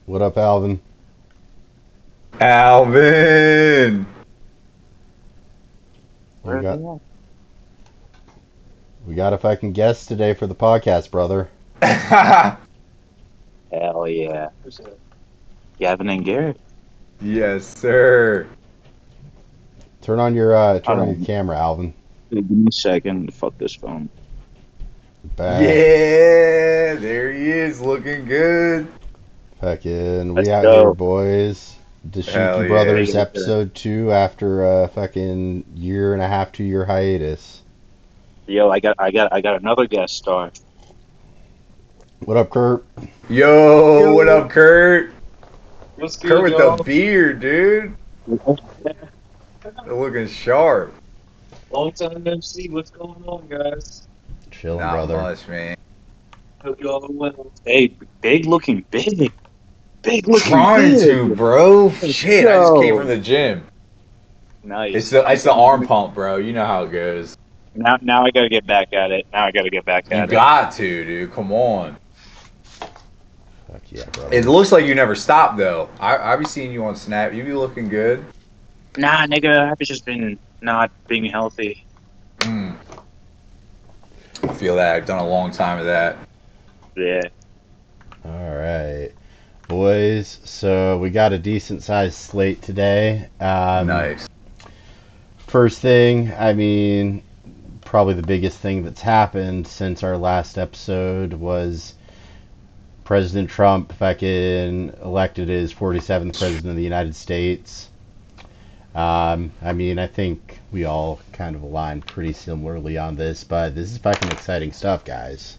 What up, Alvin? Alvin! We Where are they got at? we got a fucking guest today for the podcast, brother. Hell yeah. Who's that? Gavin and Garrett. Yes, sir. Turn on your Um, camera, Alvin. Give me a second. Fuck this phone. Bah, Yeah, there he is, looking good. fucking we Let's out here, go. boys. Hell Dashiki yeah. Brothers episode 2 after a fucking year and a half, 2 year hiatus. Yo, I got another guest star. What up, Kurt? Yo, what Yo, up, Kurt? what's Kurt good, with the y'all? beard, dude. Looking sharp. Long time no see. What's going on, guys? Chilling, Not brother. much, man. Hope y'all are well. Hey, big looking big. Big looking Trying to, big. bro. Shit, I just came from Yo. the gym. It's Nice. the it's the arm pump, bro. You know how it goes. Now I gotta get back at it. Now I gotta get back You at it. got to, dude. Come on. Fuck yeah, It brother. looks like you never stopped though. I be seeing you on Snap. You be looking good. Nah, nigga, I've just been not being healthy. Mm. I feel that. I've done a long time of that. Yeah. All right, boys. So we got a decent sized slate today. Nice. First thing, I mean, probably the biggest thing that's happened since our last episode was President Trump fucking elected as 47th president of the United States. I mean, I think we all kind of aligned pretty similarly on this, but this is fucking exciting stuff, guys.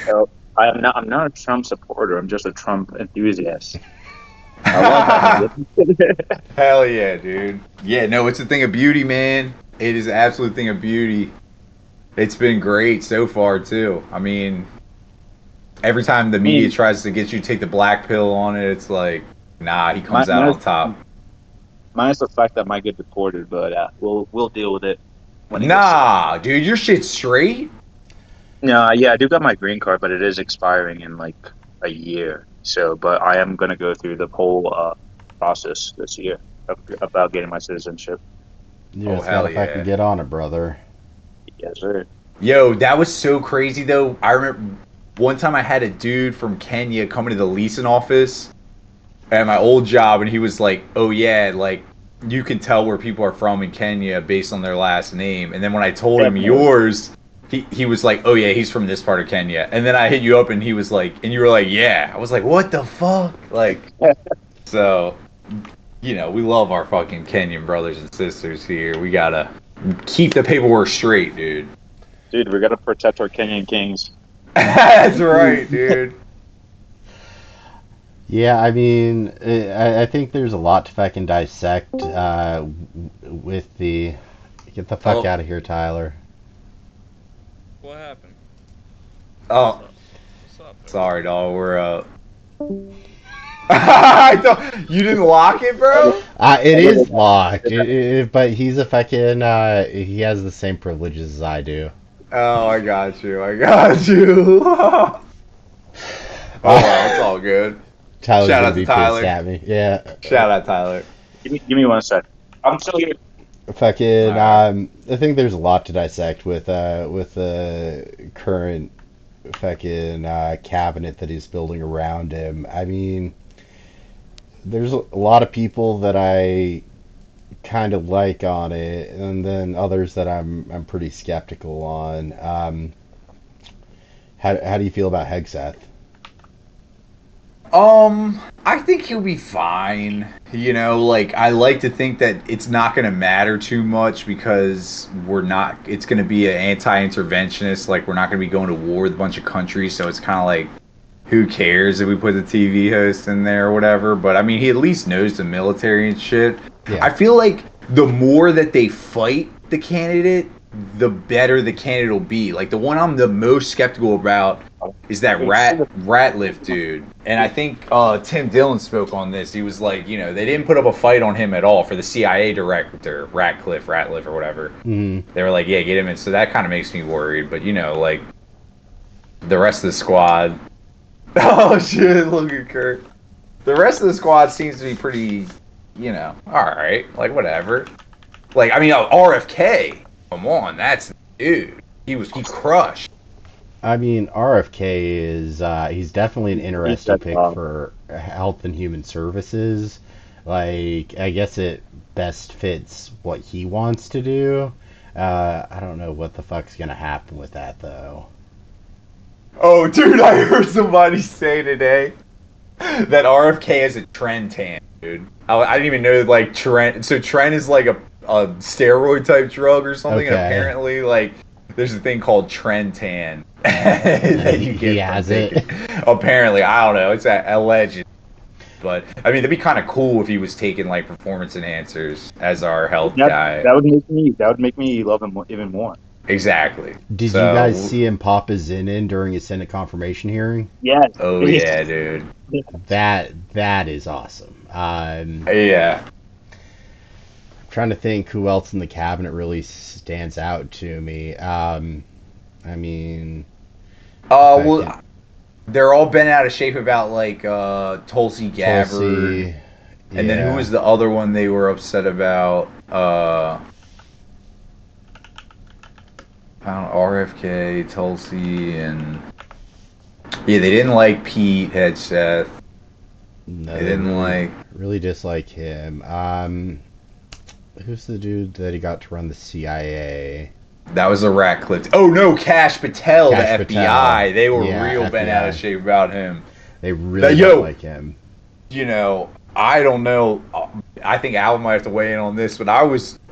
So, I'm not a Trump supporter. I'm just a Trump enthusiast. I love that. Hell yeah, dude. Yeah, no, it's a thing of beauty, man. It is an absolute thing of beauty. It's been great so far too. I mean, every time the I media mean, tries to get you to take the black pill on it, it's like, nah, he comes out minus, on top. minus the fact that I might get deported, but we'll deal with it when it gets to that. Nah, dude, your shit's straight. No, yeah, I do got my green card, but it is expiring in like a year. So, but I am gonna go through the whole process this year about getting my citizenship. You Oh just gotta hell fucking yeah. get on it, brother. Yes, sir. Yo, that was so crazy though. I remember one time I had a dude from Kenya coming to the leasing office at my old job, and he was like, "Oh yeah, like you can tell where people are from in Kenya based on their last name." And then when I told him Definitely. yours, he was like, "Oh yeah, he's from this part of Kenya." And then I hit you up, and he was like, and you were like, "Yeah." I was like, "What the fuck?" Like, so we love our fucking Kenyan brothers and sisters here. We gotta keep the paperwork straight, dude. Dude, we gotta protect our Kenyan kings. That's right, dude. Yeah, I mean, I think there's a lot to fucking dissect with the. Get the fuck Oh, out of here, Tyler. What happened? What's oh, up? What's up, sorry, dog. We're I thought you didn't lock it, bro. It is locked, but he's a fucking. He has the same privileges as I do. Oh, I got you. I got you. Oh well, it's all good. Tyler's Shout gonna out to be pissed Tyler. at me. Yeah, Shout out Tyler. Give me 1 sec. I'm still here. fucking. All right. I think there's a lot to dissect with the current fucking cabinet that he's building around him. I mean, there's a lot of people that I kind of like on it, and then others that I'm pretty skeptical on. How do you feel about Hegseth? I think he'll be fine. Like I like to think that it's not going to matter too much because it's going to be an anti-interventionist. Like we're not going to be going to war with a bunch of countries. So it's kind of like, who cares if we put the TV host in there or whatever? But I mean, he at least knows the military and shit. Yeah. I feel like the more that they fight the candidate, the better the candidate will be. Like the one I'm the most skeptical about is that Ratliff dude. And I think Tim Dillon spoke on this. He was like, they didn't put up a fight on him at all for the CIA director, Ratliff or whatever. Mm, They were like, yeah, get him in. So that kind of makes me worried. But like the rest of the squad. Oh shit! Look at Kurt. The rest of the squad seems to be pretty, all right, like whatever. Like, I mean, RFK, come on, that's dude. He crushed. I mean, RFK is he's definitely an interesting pick wrong. for Health and Human Services. Like, I guess it best fits what he wants to do. I don't know what the fuck's gonna happen with that though. Oh, dude, I heard somebody say today that RFK is a Tren tan, dude. I didn't even know, like, Tren. So Tren is like a steroid type drug or something. Okay. And apparently, like, there's a thing called Tren tan that you get. He has it. Apparently, I don't know. It's alleged. But I mean, that'd be kind of cool if he was taking like performance enhancers as our health guy. That would make me love him even more. Exactly. Did you guys see him pop his Zin in during his Senate confirmation hearing? Yes. Oh yeah, dude. That is awesome. Yeah. I'm trying to think who else in the cabinet really stands out to me. I mean, well, they're all bent out of shape about like Tulsi Gabbard. Tulsi, and then who was the other one they were upset about? I don't know, RFK, Tulsi, and yeah, they didn't like Pete Hegseth. No, they didn't really dislike him. Who's the dude that he got to run the CIA? That was a Ratcliffe. Oh no, Kash Patel, the FBI. Patel. They were real bent out of shape about him. They really don't like him. I don't know. I think Alvin might have to weigh in on this, but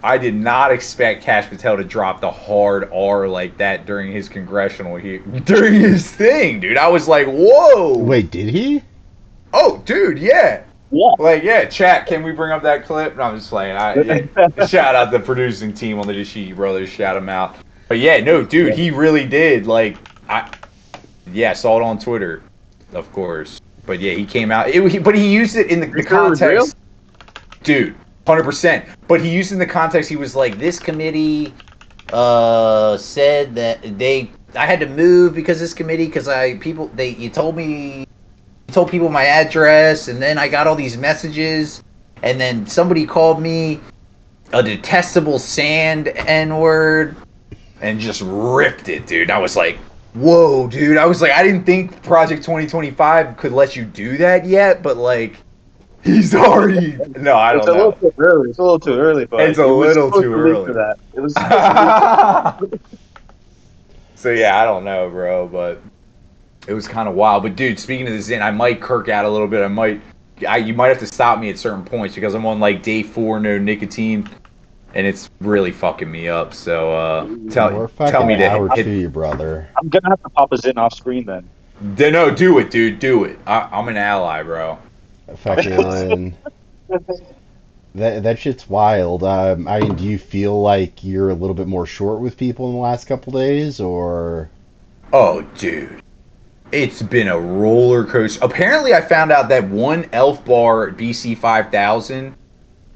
I did not expect Kash Patel to drop the hard R like that during his during his thing, dude. I was like, whoa. Wait, did he? Oh, dude, yeah. Yeah. Like, yeah, chat, can we bring up that clip? No, I'm just playing. Shout out the producing team on the Dashiki Brothers. Shout them out. But yeah, no, dude, he really did. Like, saw it on Twitter, of course. But yeah, he came out. But he used it in the context. Dude, 100%. But he used it in the context. He was like, this committee said that I had to move because this committee, because you told people my address, and then I got all these messages, and then somebody called me a detestable sand N-word, and just ripped it, dude. I was like, whoa, dude. I was like, I didn't think Project 2025 could let you do that yet, but like, he's already... No, I don't know. It's a little too early. But it's a little too early. For that. It was So yeah, I don't know, bro, but it was kind of wild. But dude, speaking of the Zin, I might kirk out a little bit. You might have to stop me at certain points because I'm on like day 4, no nicotine, and it's really fucking me up. So tell me to hit you, brother. I'm gonna have to pop a Zin off screen then. No, do it, dude. Do it. I'm an ally, bro. Fucking that shit's wild. I mean, do you feel like you're a little bit more short with people in the last couple days, or? Oh, dude. It's been a roller coaster. Apparently, I found out that one Elf bar BC 5000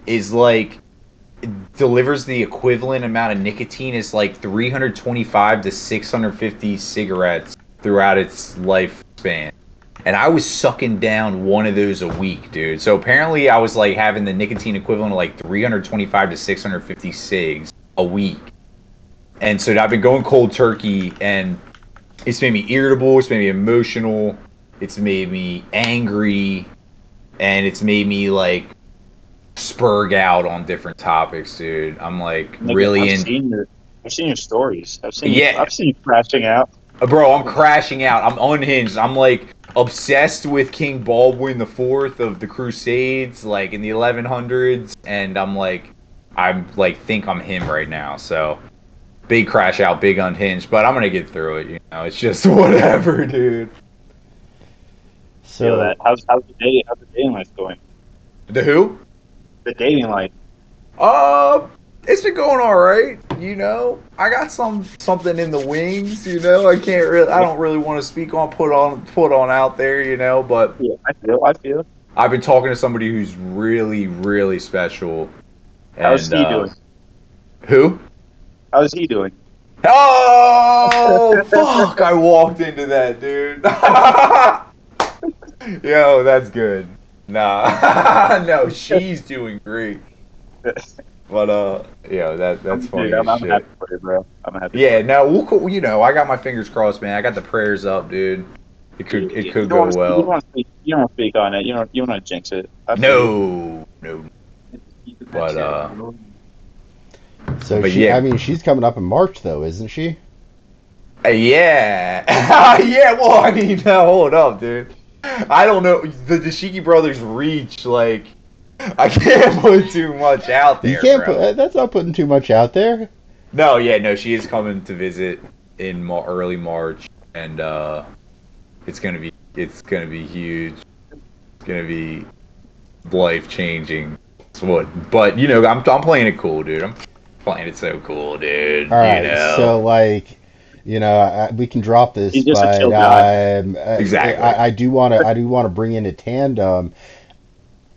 is like delivers the equivalent amount of nicotine as like 325 to 650 cigarettes throughout its lifespan. And I was sucking down one of those a week, dude. So apparently, I was like having the nicotine equivalent of like 325 to 650 cigs a week. And so I've been going cold turkey, and it's made me irritable, it's made me emotional, it's made me angry, and it's made me like spurg out on different topics, dude. I'm like really I've seen your stories. I've seen you crashing out. Bro, I'm crashing out. I'm unhinged. I'm like obsessed with King Baldwin IV of the Crusades, like in the 1100s, and I'm like think I'm him right now. So big crash out, big unhinged, but I'm gonna get through it. It's just whatever, dude. So that how's the dating life going? The who? The dating life. It's been going all right. I got something in the wings. I don't really want to speak on put on out there. But yeah, I feel. I've been talking to somebody who's really, really special. How's he doing? Who? How's he doing? Oh, fuck! I walked into that, dude. Yo, that's good. Nah, no, she's doing great. But yeah, that's funny Dude, as I'm shit. happy for you, bro. I'm happy for Yeah, you. no, I got my fingers crossed, man. I got the prayers up, dude. It You could don't go want to speak. You don't well. want to speak. You don't want to speak on it. You don't want to jinx it. I feel you. No, no. Keep that But shit. So but she, I yeah, mean, she's coming up in March though, isn't she? yeah, yeah. Well, I mean, now hold up, dude. I don't know the Dashiki Brothers reach. Like, I can't put too much out You there, can't put bro. that's not putting too much out there. No, yeah, no. She is coming to visit in early March, and it's gonna be huge. It's gonna be life changing. But I'm playing it cool, dude. I'm playing it so cool, dude. All right, so like, we can drop this, He's just a but chill guy. Exactly. I do want to bring in a tandem.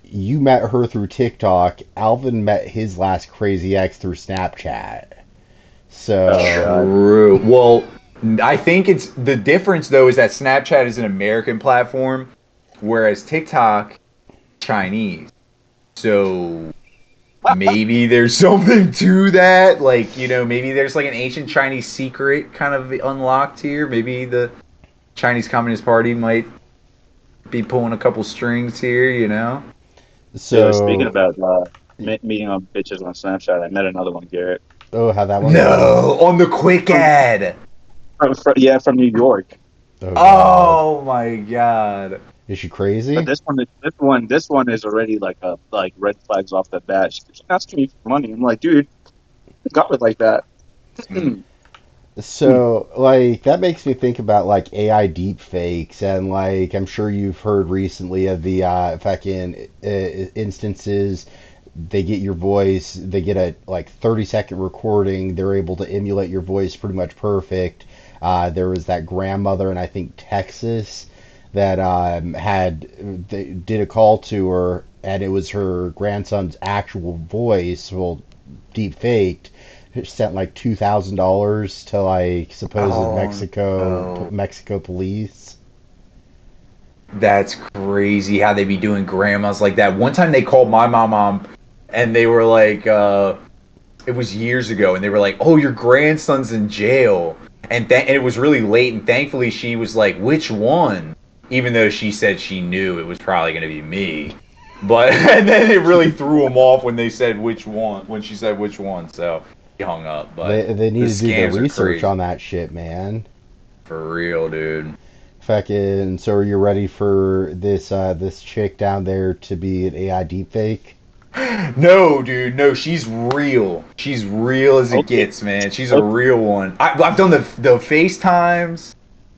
You met her through TikTok. Alvin met his last crazy ex through Snapchat. Oh So god. True. Well, I think it's the difference though is that Snapchat is an American platform, whereas TikTok Chinese. So maybe there's something to that. Like, maybe there's like an ancient Chinese secret kind of unlocked here. Maybe the Chinese Communist Party might be pulling a couple strings here. Yo, speaking so about meeting on bitches on Snapchat, I met another one, Garrett. oh, how'd that one go? No, on the quick From, ad. yeah, from New York. Oh God, Oh my god. is she But crazy? this one is already like red flags off the bat. She's asking me for money. I'm like, dude, you got it like that. Mm. So, like, that makes me think about like AI deep fakes, and like, I'm sure you've heard recently of the fucking instances. They get your voice, they get a like 30-second recording. They're able to emulate your voice pretty much perfect. There was that grandmother in I think Texas that they did a call to her, and it was her grandson's actual voice, well, deep faked, sent like $2,000 to like supposed Oh no. Mexico police. That's crazy how they be doing grandmas like that. One time they called my mom and they were like, it was years ago, and they were like, "Oh, your grandson's in jail," and it was really late, and thankfully she was like, "Which one?" Even though she said she knew it was probably gonna be me, but and then it really threw him off when they said which one, when she said which one, so he hung up. But They the need to do their scams are research crazy on that shit, man. for real, dude. Fucking, so are you ready for this chick down there to be an AI deepfake? No, dude, no, she's real. She's real as it Okay, gets, man. She's a okay. real one. I've done the FaceTimes.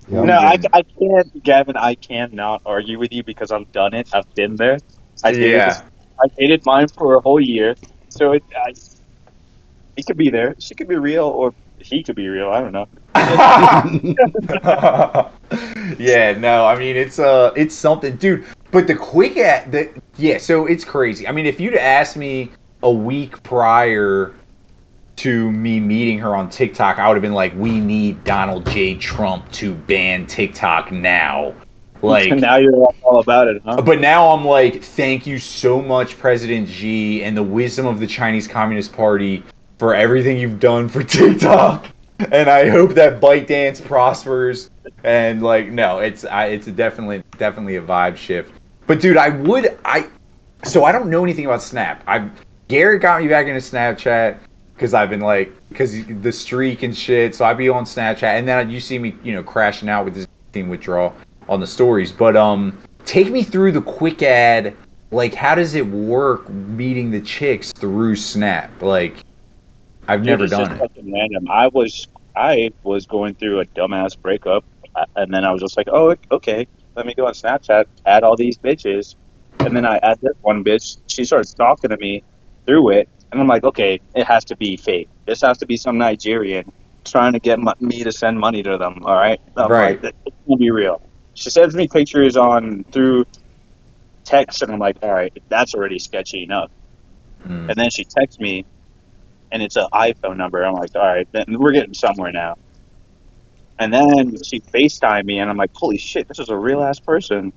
Yep. No, We've been, I can't, Gavin. I cannot argue with you because I've done it. I've been there. I dated this. yeah. I dated mine for a whole year, so it could be there. She could be real, or he could be real. I don't know. Yeah, no, I mean it's something, dude. But the quick at the yeah, so it's crazy. I mean, if you'd asked me a week prior to me meeting her on TikTok, I would have been like, we need Donald J. Trump to ban TikTok now. Like, Now you're all about it, huh? but now I'm like, thank you so much, President Xi, and the wisdom of the Chinese Communist Party for everything you've done for TikTok. And I hope that ByteDance prospers. And like, no, it's definitely a vibe shift. But dude, so I don't know anything about Snap. Garrett got me back into Snapchat because I've been like, because the streak and shit. So I'd be on Snapchat, and then you see me, crashing out with this team withdrawal on the stories. But take me through the quick ad. Like, how does it work meeting the chicks through Snap? Like, I've Dude, never it's just done it. fucking random. I was going through a dumbass breakup, and then I was just like, oh, okay, let me go on Snapchat, add all these bitches, and then I add this one bitch. She starts talking to me through it, and I'm like, okay, it has to be fake. This has to be some Nigerian trying to get me to send money to them. All right, I'm like, Right. it can't be real. She sends me pictures on through text, and I'm like, all right, that's already sketchy enough. Mm. And then she texts me, and it's an iPhone number. I'm like, all right, then we're getting somewhere now. And then she FaceTimed me, and I'm like, holy shit, this is a real ass person.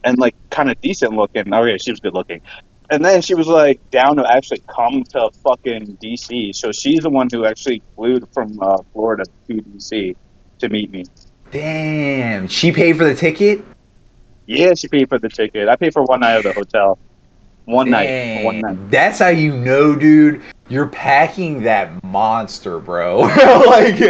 and like kind of decent looking. Oh yeah, she was good looking. And then she was like down to actually come to fucking DC. So she's the one who actually flew from Florida to DC to meet me. Damn, she paid for the ticket? Yeah, she paid for the ticket. I paid for one night of the hotel. One night. Dang, that's how you know, dude. You're packing that monster, bro. Like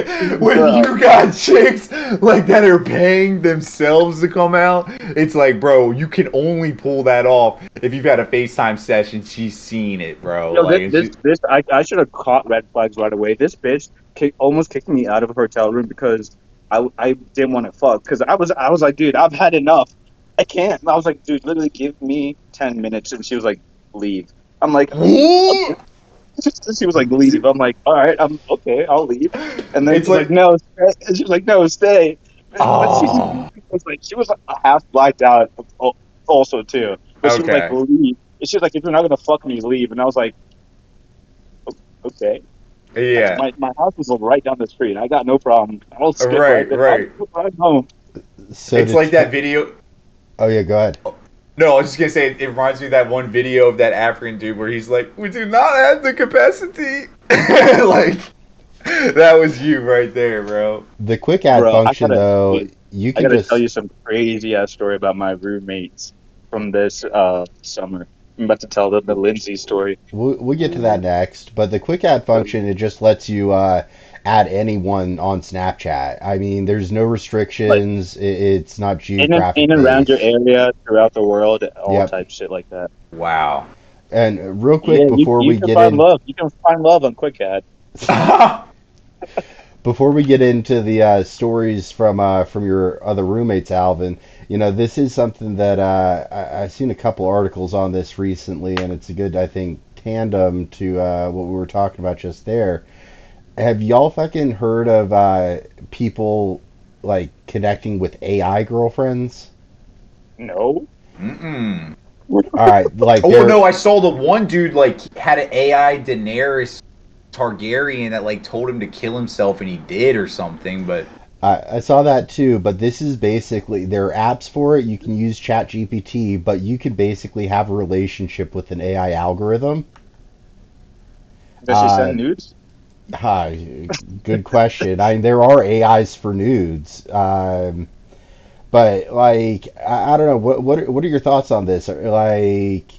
when you got chicks like that are paying themselves to come out, it's like, bro, you can only pull that off if you've had a FaceTime session. She's seen it, bro. Yo, Like, I should have caught red flags right away. This bitch almost kicked me out of her hotel room because I didn't want to fuck because I was like, dude, I've had enough. I can't. I was like, dude, literally give me 10 minutes, and she was like, leave. I'm like, okay. She was like, leave. I'm like, all right, I'm okay, I'll leave. And then she's like, no, stay. And she was like, no, stay. But she was like half blacked out also too. But she was like, leave. And she was like, if you're not gonna fuck me, leave. And I was like, okay. Yeah. My house is right down the street. I got no problem. I'll skip right home. So it's like that video. Oh yeah, go ahead. No, I was just gonna say it reminds me of that one video of that African dude where he's like, "We do not have the capacity." Like that was you right there, bro. The quick add function, though, you can just tell you some crazy ass story about my roommates from this summer. I'm about to tell the Lindsay story. We'll get to that next, but the quick add function, it just lets you add anyone on Snapchat. I mean, there's no restrictions. It's not geographic. In and around your area, throughout the world, all types shit like that. Wow. And real quick, before we get in, you can find love on Quick Add. Before we get into the stories from your other roommates, Alvin, you know, this is something that I've seen a couple articles on this recently, and it's a good, I think, tandem to what we were talking about just there. Have y'all fucking heard of people like connecting with AI girlfriends? No. Mm-mm. All right, like no, I saw the one dude like had an AI Daenerys Targaryen that like told him to kill himself and he did or something, but I saw that too, but this is basically there are apps for it. You can use ChatGPT, but you can basically have a relationship with an AI algorithm. Does she send nudes? Hi, good question. I mean, there are AIs for nudes, but like I don't know. What are your thoughts on this? Like,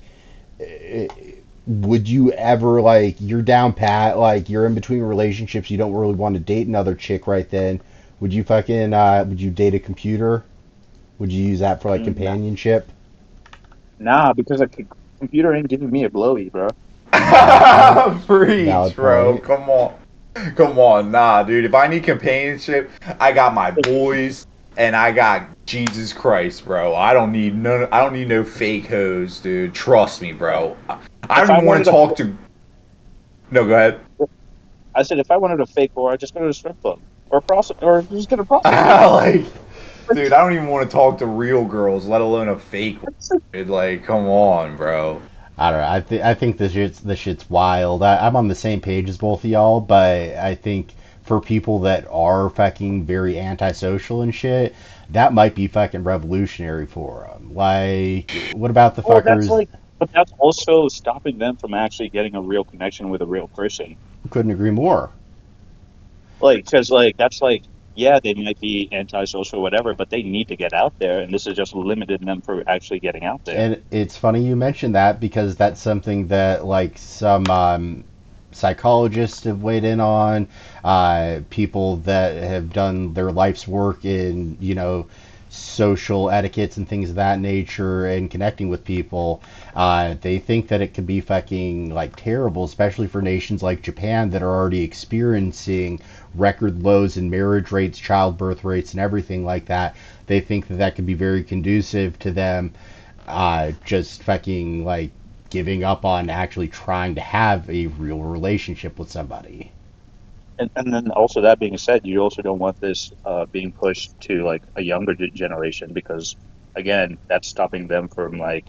would you ever like you're down pat, like you're in between relationships, you don't really want to date another chick right then? Would you fucking would you date a computer? Would you use that for like companionship? Nah, because a computer ain't giving me a blowy, bro. Preach, bro. Come on, nah, dude. If I need companionship, I got my boys and I got Jesus Christ, bro. I don't need no fake hoes, dude. Trust me, bro. I don't even want to talk to. No, go ahead. I said if I wanted a fake whore, I'd just go to a strip club or just get a prostitute. Dude, I don't even want to talk to real girls, let alone a fake one. Dude, like, come on, bro. I don't know. I think this shit's wild. I'm on the same page as both of y'all, but I think for people that are fucking very antisocial and shit, that might be fucking revolutionary for them. Like, what about the fuckers? But that's also stopping them from actually getting a real connection with a real person. Couldn't agree more. Like, because that's yeah, they might be antisocial or whatever, but they need to get out there, and this is just limiting them for actually getting out there. And it's funny you mentioned that because that's something that like some psychologists have weighed in on, people that have done their life's work in, you know, social etiquettes and things of that nature and connecting with people. They think that it could be fucking like terrible, especially for nations like Japan that are already experiencing record lows in marriage rates, childbirth rates, and everything like that. They think that that could be very conducive to them just fucking like giving up on actually trying to have a real relationship with somebody. And then also that being said, you also don't want this being pushed to like a younger generation because again, that's stopping them from like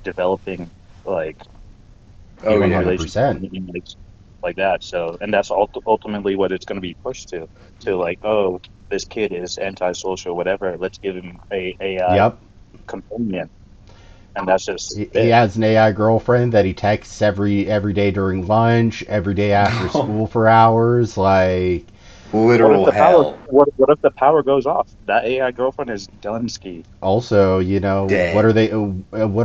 developing like 100%. Like that. So, and that's ultimately what it's going to be pushed to like, oh, this kid is antisocial, whatever. Let's give him a AI. Yep. companion, and that's just He it. has an AI girlfriend that he texts every day during lunch, every day after school for hours. Like, What if Literal the power? hell. What if the power goes off? That AI girlfriend is done ski. also, Dead. what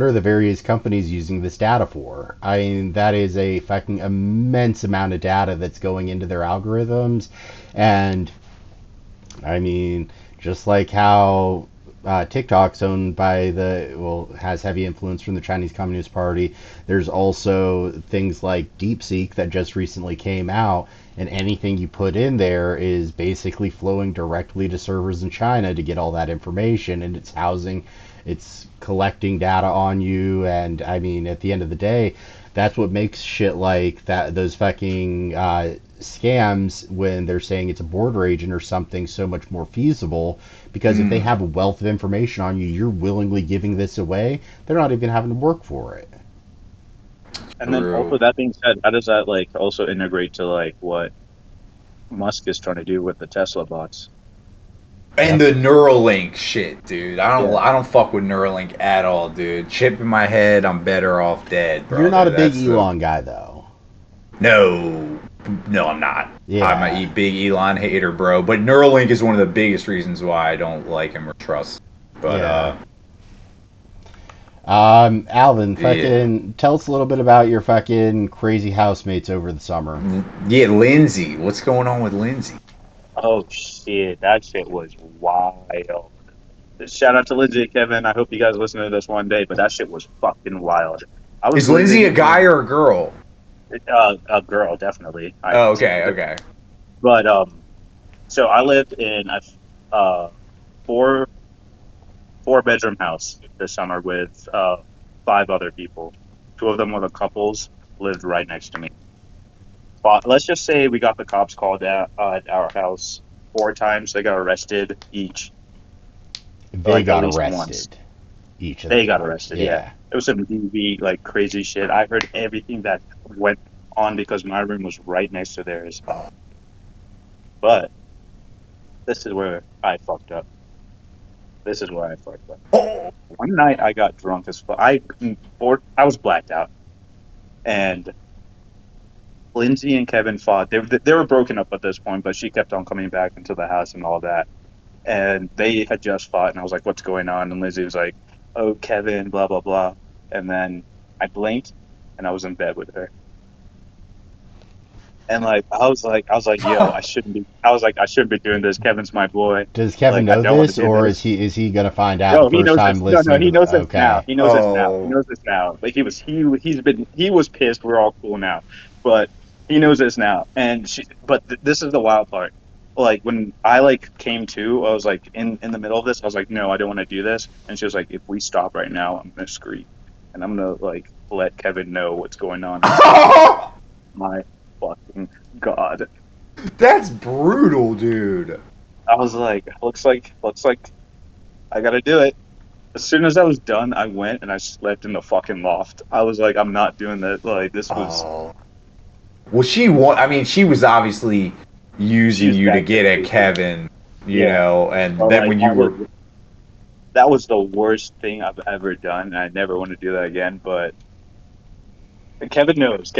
are the various companies using this data for? I mean, that is a fucking immense amount of data that's going into their algorithms, and I mean, just like how TikTok's owned by has heavy influence from the Chinese Communist Party. There's also things like DeepSeek that just recently came out, and anything you put in there is basically flowing directly to servers in China to get all that information, and it's collecting data on you. And I mean, at the end of the day, that's what makes shit like that, those fucking scams, when they're saying it's a border agent or something, so much more feasible, because if they have a wealth of information on you, you're willingly giving this away, they're not even having to work for it. And then True. also that being said, how does that like also integrate to like what Musk is trying to do with the Tesla bots? And Yep. the Neuralink shit, dude. Yeah. I don't fuck with Neuralink at all, dude. Chip in my head, I'm better off dead, You're not brother. a big That's the Elon guy, though. no, no, I'm not. I'm Yeah. a big Elon hater, bro. But Neuralink is one of the biggest reasons why I don't like him or trust. But Yeah. Alvin, yeah, fucking tell us a little bit about your fucking crazy housemates over the summer. yeah, Lindsay. What's going on with Lindsay? Oh shit, that shit was wild. Shout out to Lindsay and Kevin. I hope you guys listen to this one day, but that shit was fucking wild. I was Is Lindsay a living guy in or a girl? a girl, definitely. I Oh, okay, consider it, okay. but so I lived in a four four bedroom house this summer with five other people. Two of them were the couples, lived right next to me. But let's just say we got the cops called at our house four times. They got arrested each, They like at got least once. arrested, each of They got them. arrested. Yeah, Yeah. it was some DV like crazy shit. I heard everything that went on because my room was right next to theirs. But this is where I fucked up. This is where I fucked up. Oh, One night I got drunk as fuck. I was blacked out, and Lindsay and Kevin fought. They were broken up at this point, but she kept on coming back into the house and all that. And they had just fought, and I was like, "What's going on?" And Lindsay was like, "Oh, Kevin, blah blah blah." And then I blinked, and I was in bed with her. And like I was like, "Yo, I shouldn't be." I was like, "I shouldn't be doing this. Kevin's my boy. Does Kevin Like, I know don't want to this, do or this." is he gonna find out the No, he first knows time this. No, no, listening he to the? knows this now. Okay. He knows this now. He oh, knows this now. Like he was pissed. We're all cool now, but he knows this now. And this is the wild part. Like when I like came to, I was like in the middle of this. I was like, no, I don't want to do this. And she was like, if we stop right now, I'm gonna scream, and I'm gonna like let Kevin know what's going on. I was like, my fucking god. that's brutal, dude. I was like, looks like I gotta do it. As soon as I was done, I went and I slept in the fucking loft. I was like, I'm not doing that. Like, this was, Oh, well, I mean, she was obviously she using was you to that get at dedicated. Kevin, Yeah. and But then like, when you were that was the worst thing I've ever done. And I never want to do that again. But Kevin knows.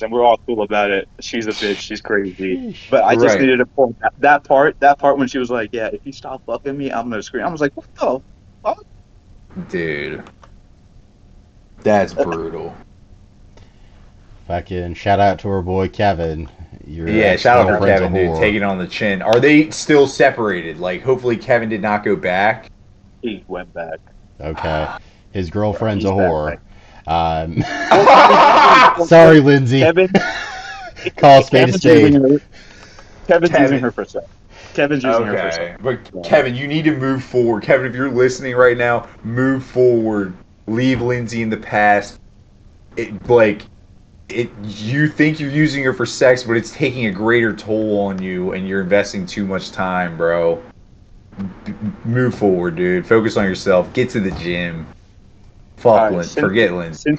And we're all cool about it. She's a bitch. She's crazy. Sheesh. But I just right, needed to point that part when she was like, yeah, if you stop fucking me, I'm going to scream. I was like, what the fuck? dude, that's brutal. Fucking shout out to our boy Kevin. Your Yeah, ex shout out for girlfriend's a Kevin, dude, whore. taking it on the chin. Are they still separated? Like, hopefully Kevin did not go back. He went back. Okay. His girlfriend's a He's back. whore. Um, Well, I mean, sorry, Lindsay. Kevin, Call a spade a Kevin's using spade. her. Kevin's using Kevin. her for sex. Kevin's using her for sex. Okay, but Yeah. Kevin, you need to move forward. Kevin, if you're listening right now, move forward. Leave Lindsay in the past. You think you're using her for sex, but it's taking a greater toll on you, and you're investing too much time, bro. Move forward, dude. Focus on yourself. Get to the gym. All Fuck right, Lindsay. Forget Lindsay.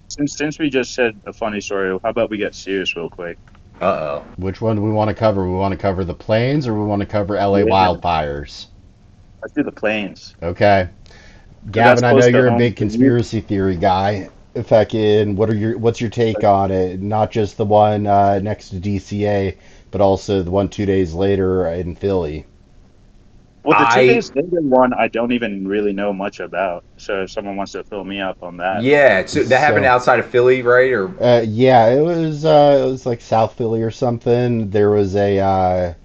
since we just said a funny story, how about we get serious real quick? Uh oh. Which one do we want to cover? We want to cover the planes, or we want to cover LA Yeah. wildfires? Let's do the planes. Okay. Gavin, I know close to you're a home big for you. conspiracy theory guy. Fucking, what's your take on it? Not just the one next to DCA, but also the one 2 days later in Philly. Well, the two I days later one, I don't even really know much about. So if someone wants to fill me up on that. Yeah, so that happened So, outside of Philly, right? Or yeah, it was like South Philly or something. There was it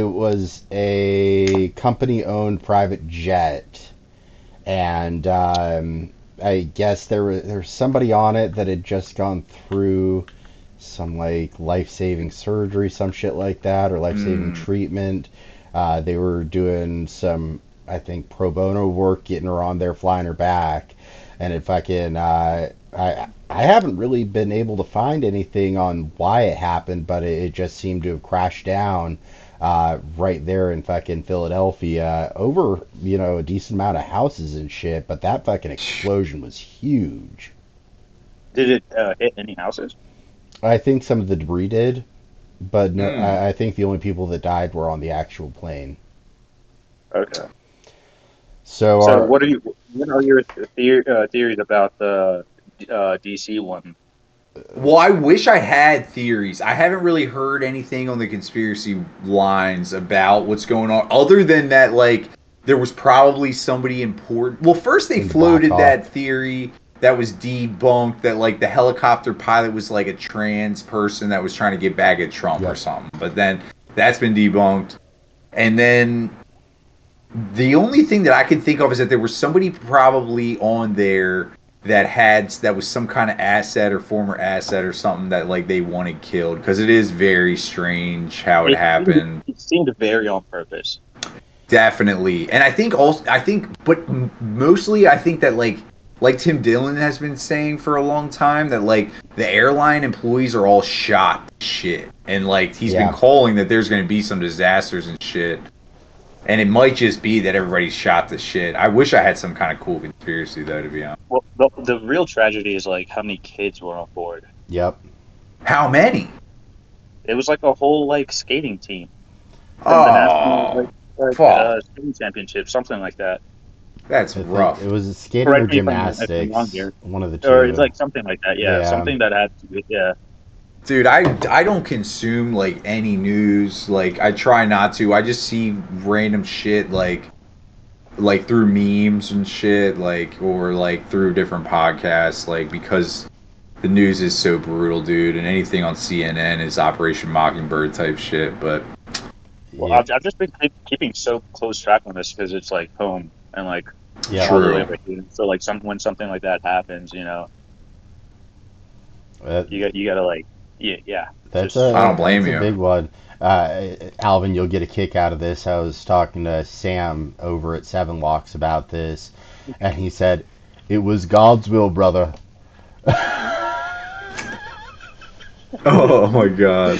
was a company-owned private jet, and I guess there was somebody on it that had just gone through some like life-saving surgery, some shit like that, or life-saving mm, treatment. They were doing some, I think, pro bono work, getting her on there, flying her back, and it fucking I haven't really been able to find anything on why it happened, but it just seemed to have crashed down right there in fucking Philadelphia over, a decent amount of houses and shit. But that fucking explosion was huge. Did it hit any houses? I think some of the debris did, but no, mm. I think the only people that died were on the actual plane. Okay. So So our what are your theories about the DC one? Well, I wish I had theories. I haven't really heard anything on the conspiracy lines about what's going on, other than that, like, there was probably somebody important. Well, first they in the Black floated Hawk. that theory that was debunked that, like, the helicopter pilot was, like, a trans person that was trying to get back at Trump or Yep. something. But then that's been debunked. And then the only thing that I can think of is that there was somebody probably on there that was some kind of asset or former asset or something that, like, they wanted killed, because it is very strange how it happened. It seemed very on purpose. Definitely. And but mostly I think that, like Tim Dillon has been saying for a long time, that, like, the airline employees are all shot to shit, and, like, he's been Yeah. calling that there's going to be some disasters and shit. And it might just be that everybody's shot to shit. I wish I had some kind of cool conspiracy, though, to be honest. Well, the real tragedy is like how many kids were on board. Yep. How many? It was like a whole like skating team from the national Oh, fuck. skating championship, something like that. That's I think rough. it was skating or Correct me if I'm wrong gymnastics, here, one of the or it's two. like something like that. Yeah, Yeah. something that had to be, yeah. Dude, I don't consume, like, any news. Like, I try not to. I just see random shit, like through memes and shit, like, or like through different podcasts, like, because the news is so brutal, dude, and anything on CNN is Operation Mockingbird type shit. But Well, Yeah. I've just been keeping so close track on this because it's like home and like Yeah. all the way true. over here. So like when something like that happens, Uh, you gotta like yeah. That's Just I don't a blame that's a you. big one. Alvin, you'll get a kick out of this. I was talking to Sam over at Seven Locks about this, and he said, "It was God's will, brother." Oh my god.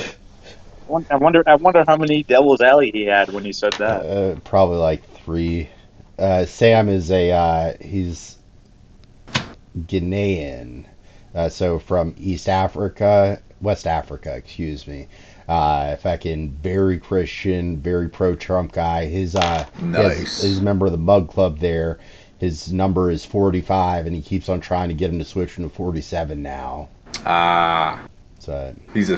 I wonder how many Devil's Alley he had when he said that. Probably like three. Sam is he's Ghanaian, so from East Africa, West Africa, excuse me. Fucking very Christian, very pro-Trump guy. He's a member of the Mug Club there. His number is 45, and he keeps on trying to get him to switch from to 47 now. Ah, So he's a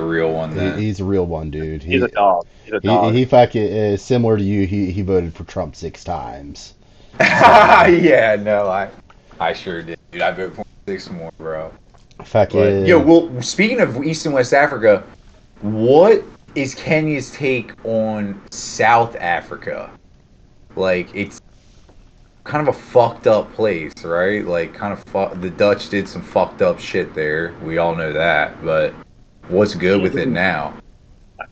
real one then. he's a real one, dude. He's a dog. He's a He dog. he fucking similar to you. He voted for Trump 6 times. Yeah, no, I sure did, dude. I voted for 6 more, bro. But Fucking yo, well, speaking of East and West Africa, what is Kenya's take on South Africa? Like, it's kind of a fucked up place, right? Like, the Dutch did some fucked up shit there. We all know that. But what's good with it now?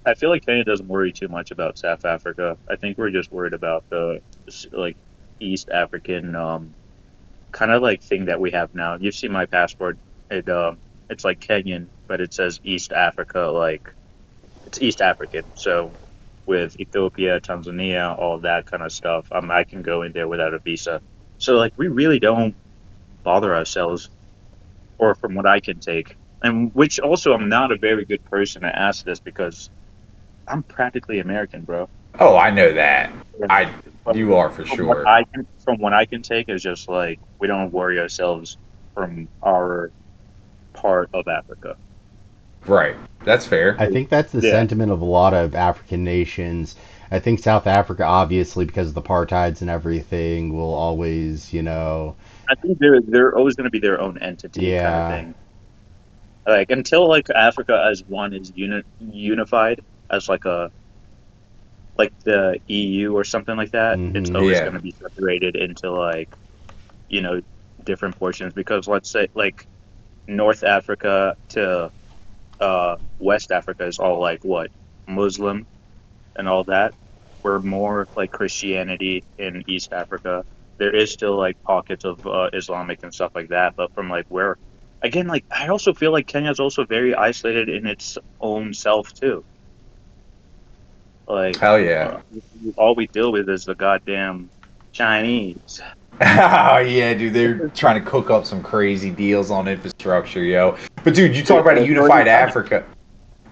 I feel like Kenya doesn't worry too much about South Africa. I think we're just worried about the like East African kind of like thing that we have now. You've seen my passport. It's like Kenyan, but it says East Africa. Like it's East African. So with Ethiopia, Tanzania, all that kind of stuff, I can go in there without a visa. So like we really don't bother ourselves, or from what I can take. And which also I'm not a very good person to ask this because I'm practically American, bro. Oh, I know that. And You are for sure. from what I can take is just like we don't worry ourselves from our part of Africa. Right. That's fair. I think that's the Yeah, sentiment of a lot of African nations. I think South Africa, obviously, because of the apartheids and everything, will always, I think they're always going to be their own entity kind of yeah. thing. Like until like Africa as one is unified as like the EU or something like that, it's Hmm. always Yeah. going to be separated into like you know different portions because let's say like North Africa to West Africa is all like what Muslim and all that. We're more like Christianity in East Africa. There is still like pockets of Islamic and stuff like that, but from like where, again, like I also feel like Kenya is also very isolated in its own self too. Like Hell yeah. all we deal with is the goddamn Chinese. Oh yeah, dude, they're trying to cook up some crazy deals on infrastructure, yo. But dude, you talk Dude, about a they've already unified done it. Africa.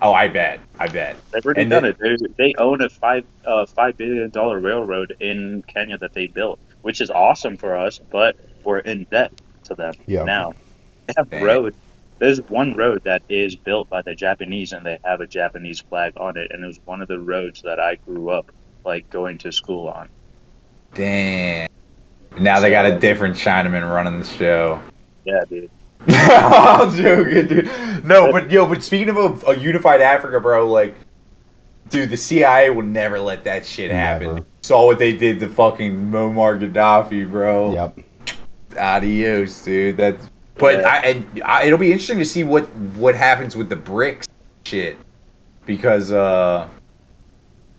Oh, I bet. I bet. They've already And done it. They own a $5 billion railroad in Kenya that they built, which is awesome for us, but we're in debt to them Yeah. now. They have damn. road. There's one road that is built by the Japanese, and they have a Japanese flag on it, and it was one of the roads that I grew up like going to school on. Damn. Now they So got a like, different Chinaman running the show. yeah, dude. I'm joking, dude. No, but speaking of a unified Africa, bro, like, dude, the CIA will never let that shit happen. Never. Saw what they did to fucking Muammar Gaddafi, bro. Yep. Adios, dude. That's. But Yeah. it'll be interesting to see what happens with the BRICS shit, because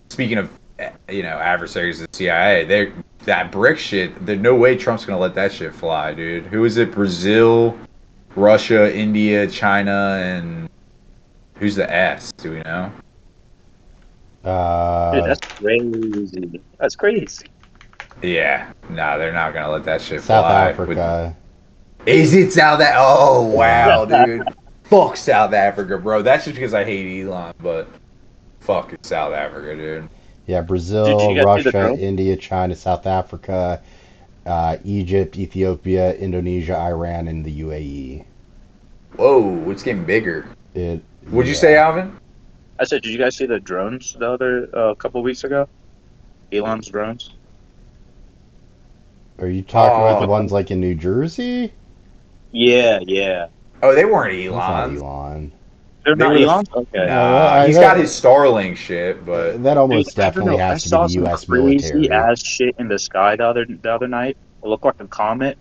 speaking of adversaries of the CIA, that BRICS shit. There's no way Trump's gonna let that shit fly, dude. Who is it? Brazil, Russia, India, China, and who's the S? Do we know? Dude, Uh, that's crazy. That's crazy. Yeah, no, they're not gonna let that shit South fly. Africa. Is it South Africa? Oh Yeah. wow, dude. Fuck South Africa, bro. That's just because I hate Elon, but fuck it's South Africa, dude. Yeah, Dude, did Brazil, you guys see the Russia, drone? India, China, South Africa, Egypt, Ethiopia, Indonesia, Iran, and the UAE. Whoa, it's getting bigger. It, Would you say, yeah. Alvin? I said, did you guys see the drones the other couple weeks ago? Elon's drones. Are you talking about the Oh, ones like in New Jersey? Yeah, yeah. oh, they weren't That's not Elon's. Elon. They're They not were Elon's? Okay. No, nah. He's got his Starlink shit, but that Dude, almost I don't definitely know. I has to be saw the some U.S. crazy military. ass shit in the sky the other night. It looked like a comet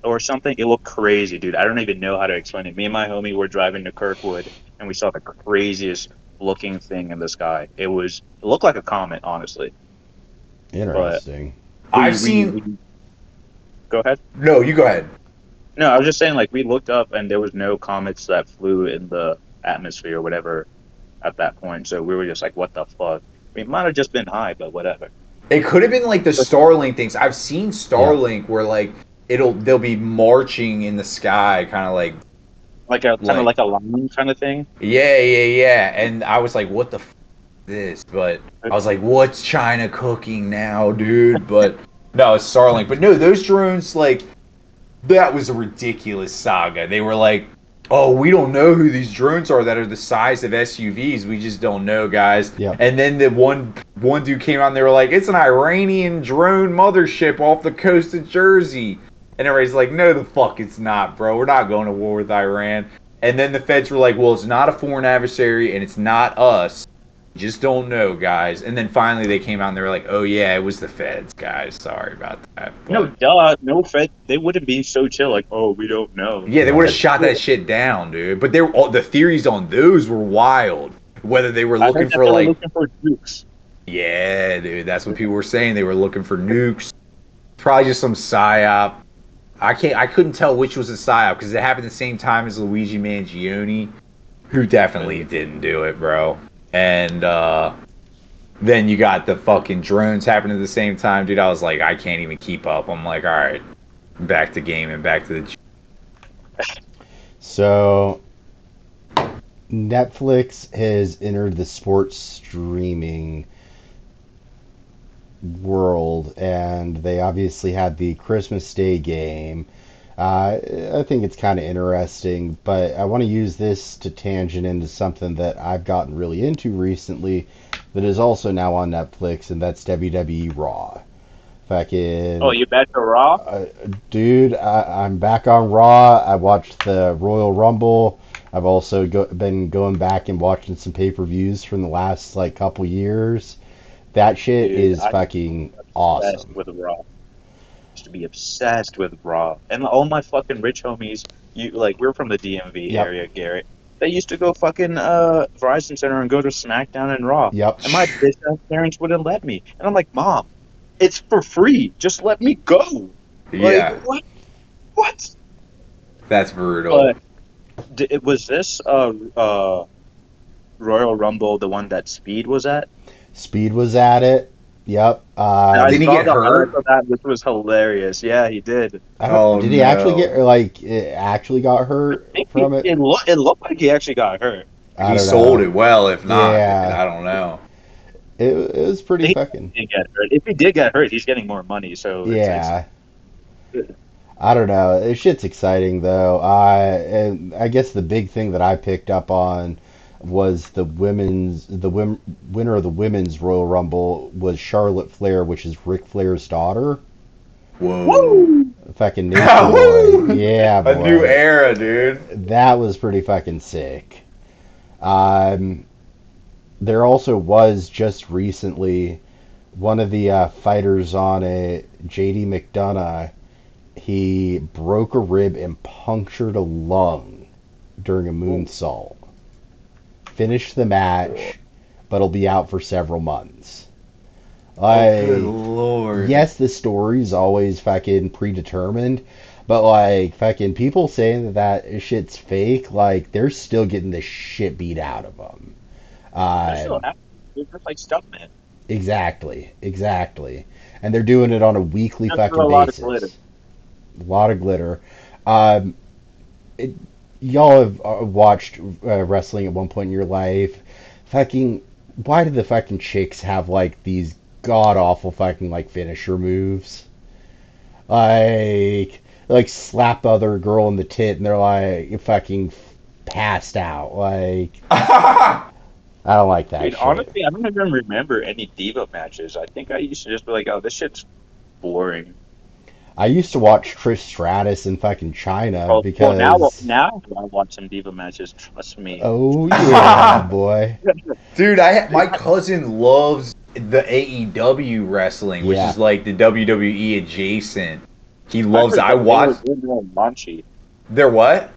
or something. It looked crazy, dude. I don't even know how to explain it. Me and my homie were driving to Kirkwood, and we saw the craziest looking thing in the sky. It looked like a comet, honestly. But Interesting. I've we seen. go ahead. No, you go ahead. No, I was just saying, like, we looked up and there was no comets that flew in the atmosphere or whatever at that point. So we were just like, what the fuck? I mean, it might have just been high, but whatever. It could have been like the Starlink things. I've seen Yeah. Starlink where like they'll be marching in the sky, kind of Like a kind of like like a line kind of thing. yeah. And I was like, what the this? But I was like, what's China cooking now, dude? But no, it's Starlink. But no, those drones like that was a ridiculous saga. They were like, oh, we don't know who these drones are that are the size of SUVs. We just don't know, guys. Yep. And then the one dude came out and they were like, it's an Iranian drone mothership off the coast of Jersey. And everybody's like, no, the fuck it's not, bro. We're not going to war with Iran. And then the feds were like, well, it's not a foreign adversary and it's not us. Just don't know, guys. And then finally they came out and they were like, oh, yeah, it was the feds, guys. Sorry about that. No, But duh. No, Fed. They wouldn't be so chill. Like, oh, we don't know. yeah, they would have Right. shot that shit down, dude. But the theories on those were wild. Whether they were I looking heard that for they were like, looking for nukes. yeah, dude, that's what people were saying. They were looking for nukes. Probably just some psyop. I couldn't tell which was a psyop because it happened the same time as Luigi Mangione, who definitely didn't do it, bro. And then you got the fucking drones happening at the same time, dude. I was like, I can't even keep up. I'm like, all right, back to gaming, back to the. So Netflix has entered the sports streaming world, and they obviously had the Christmas Day game. I think it's kind of interesting, but I want to use this to tangent into something that I've gotten really into recently that is also now on Netflix, and that's WWE Raw. Oh, Fucking you back to Raw? dude, I'm back on Raw. I watched the Royal Rumble. I've also been going back and watching some pay-per-views from the last like couple years. That shit Dude, is I'm fucking obsessed awesome. with Raw. Used to be obsessed with Raw. And all my fucking rich homies, we're from the DMV Yep, area, Garrett. They used to go fucking Verizon Center and go to SmackDown and Raw. yep. And my bitch ass parents wouldn't let me. And I'm like, Mom, it's for free. Just let me go. Like, Yeah, what? What? that's brutal. But was this Royal Rumble the one that Speed was at? Speed was at it. Yep. I Did he saw get the highlights hurt? of that, which was hilarious. Yeah, he did. I don't. Oh Did he actually no. get like actually got I hurt think from it? it looked like he actually got hurt. I He don't sold know. it well. If not, dude, Yeah, I don't know. it was pretty He fucking. did get hurt. If he did get hurt, he's getting more money. So it's Yeah. I don't know. This shit's exciting though. And I guess the big thing that I picked up on was winner of the women's Royal Rumble was Charlotte Flair, which is Ric Flair's daughter. Whoa. woo. Fucking Nature Boy. Woo! Yeah, A new boy. era, dude. That was pretty fucking sick. Um, there also was just recently one of the fighters on it, JD McDonough. He broke a rib and punctured a lung during a moonsault. Finished the match, but will be out for several months. Oh, good Like, lord. yes, the story's always fucking predetermined, but like fucking people saying that shit's fake, like they're still getting the shit beat out of them. They're still Um, active. They're just like stuntmen. exactly, and they're doing it on a weekly Just for fucking a lot of glitter. basis. A lot of glitter. Um, it, y'all have watched wrestling at one point in your life. Fucking, why do the fucking chicks have like these god awful fucking like finisher moves? Like slap the other girl in the tit and they're like fucking passed out. Like, I don't like that Dude, shit. honestly, I don't even remember any Diva matches. I think I used to just be like, oh, this shit's boring. I used to watch Trish Stratus in fucking China Oh, well, because, now I watch some Diva matches. Trust me. oh yeah, boy. Dude, my cousin loves the AEW wrestling, which Yeah. is like the WWE adjacent. He I loves it. heard I watched. they're more raunchy. They're what?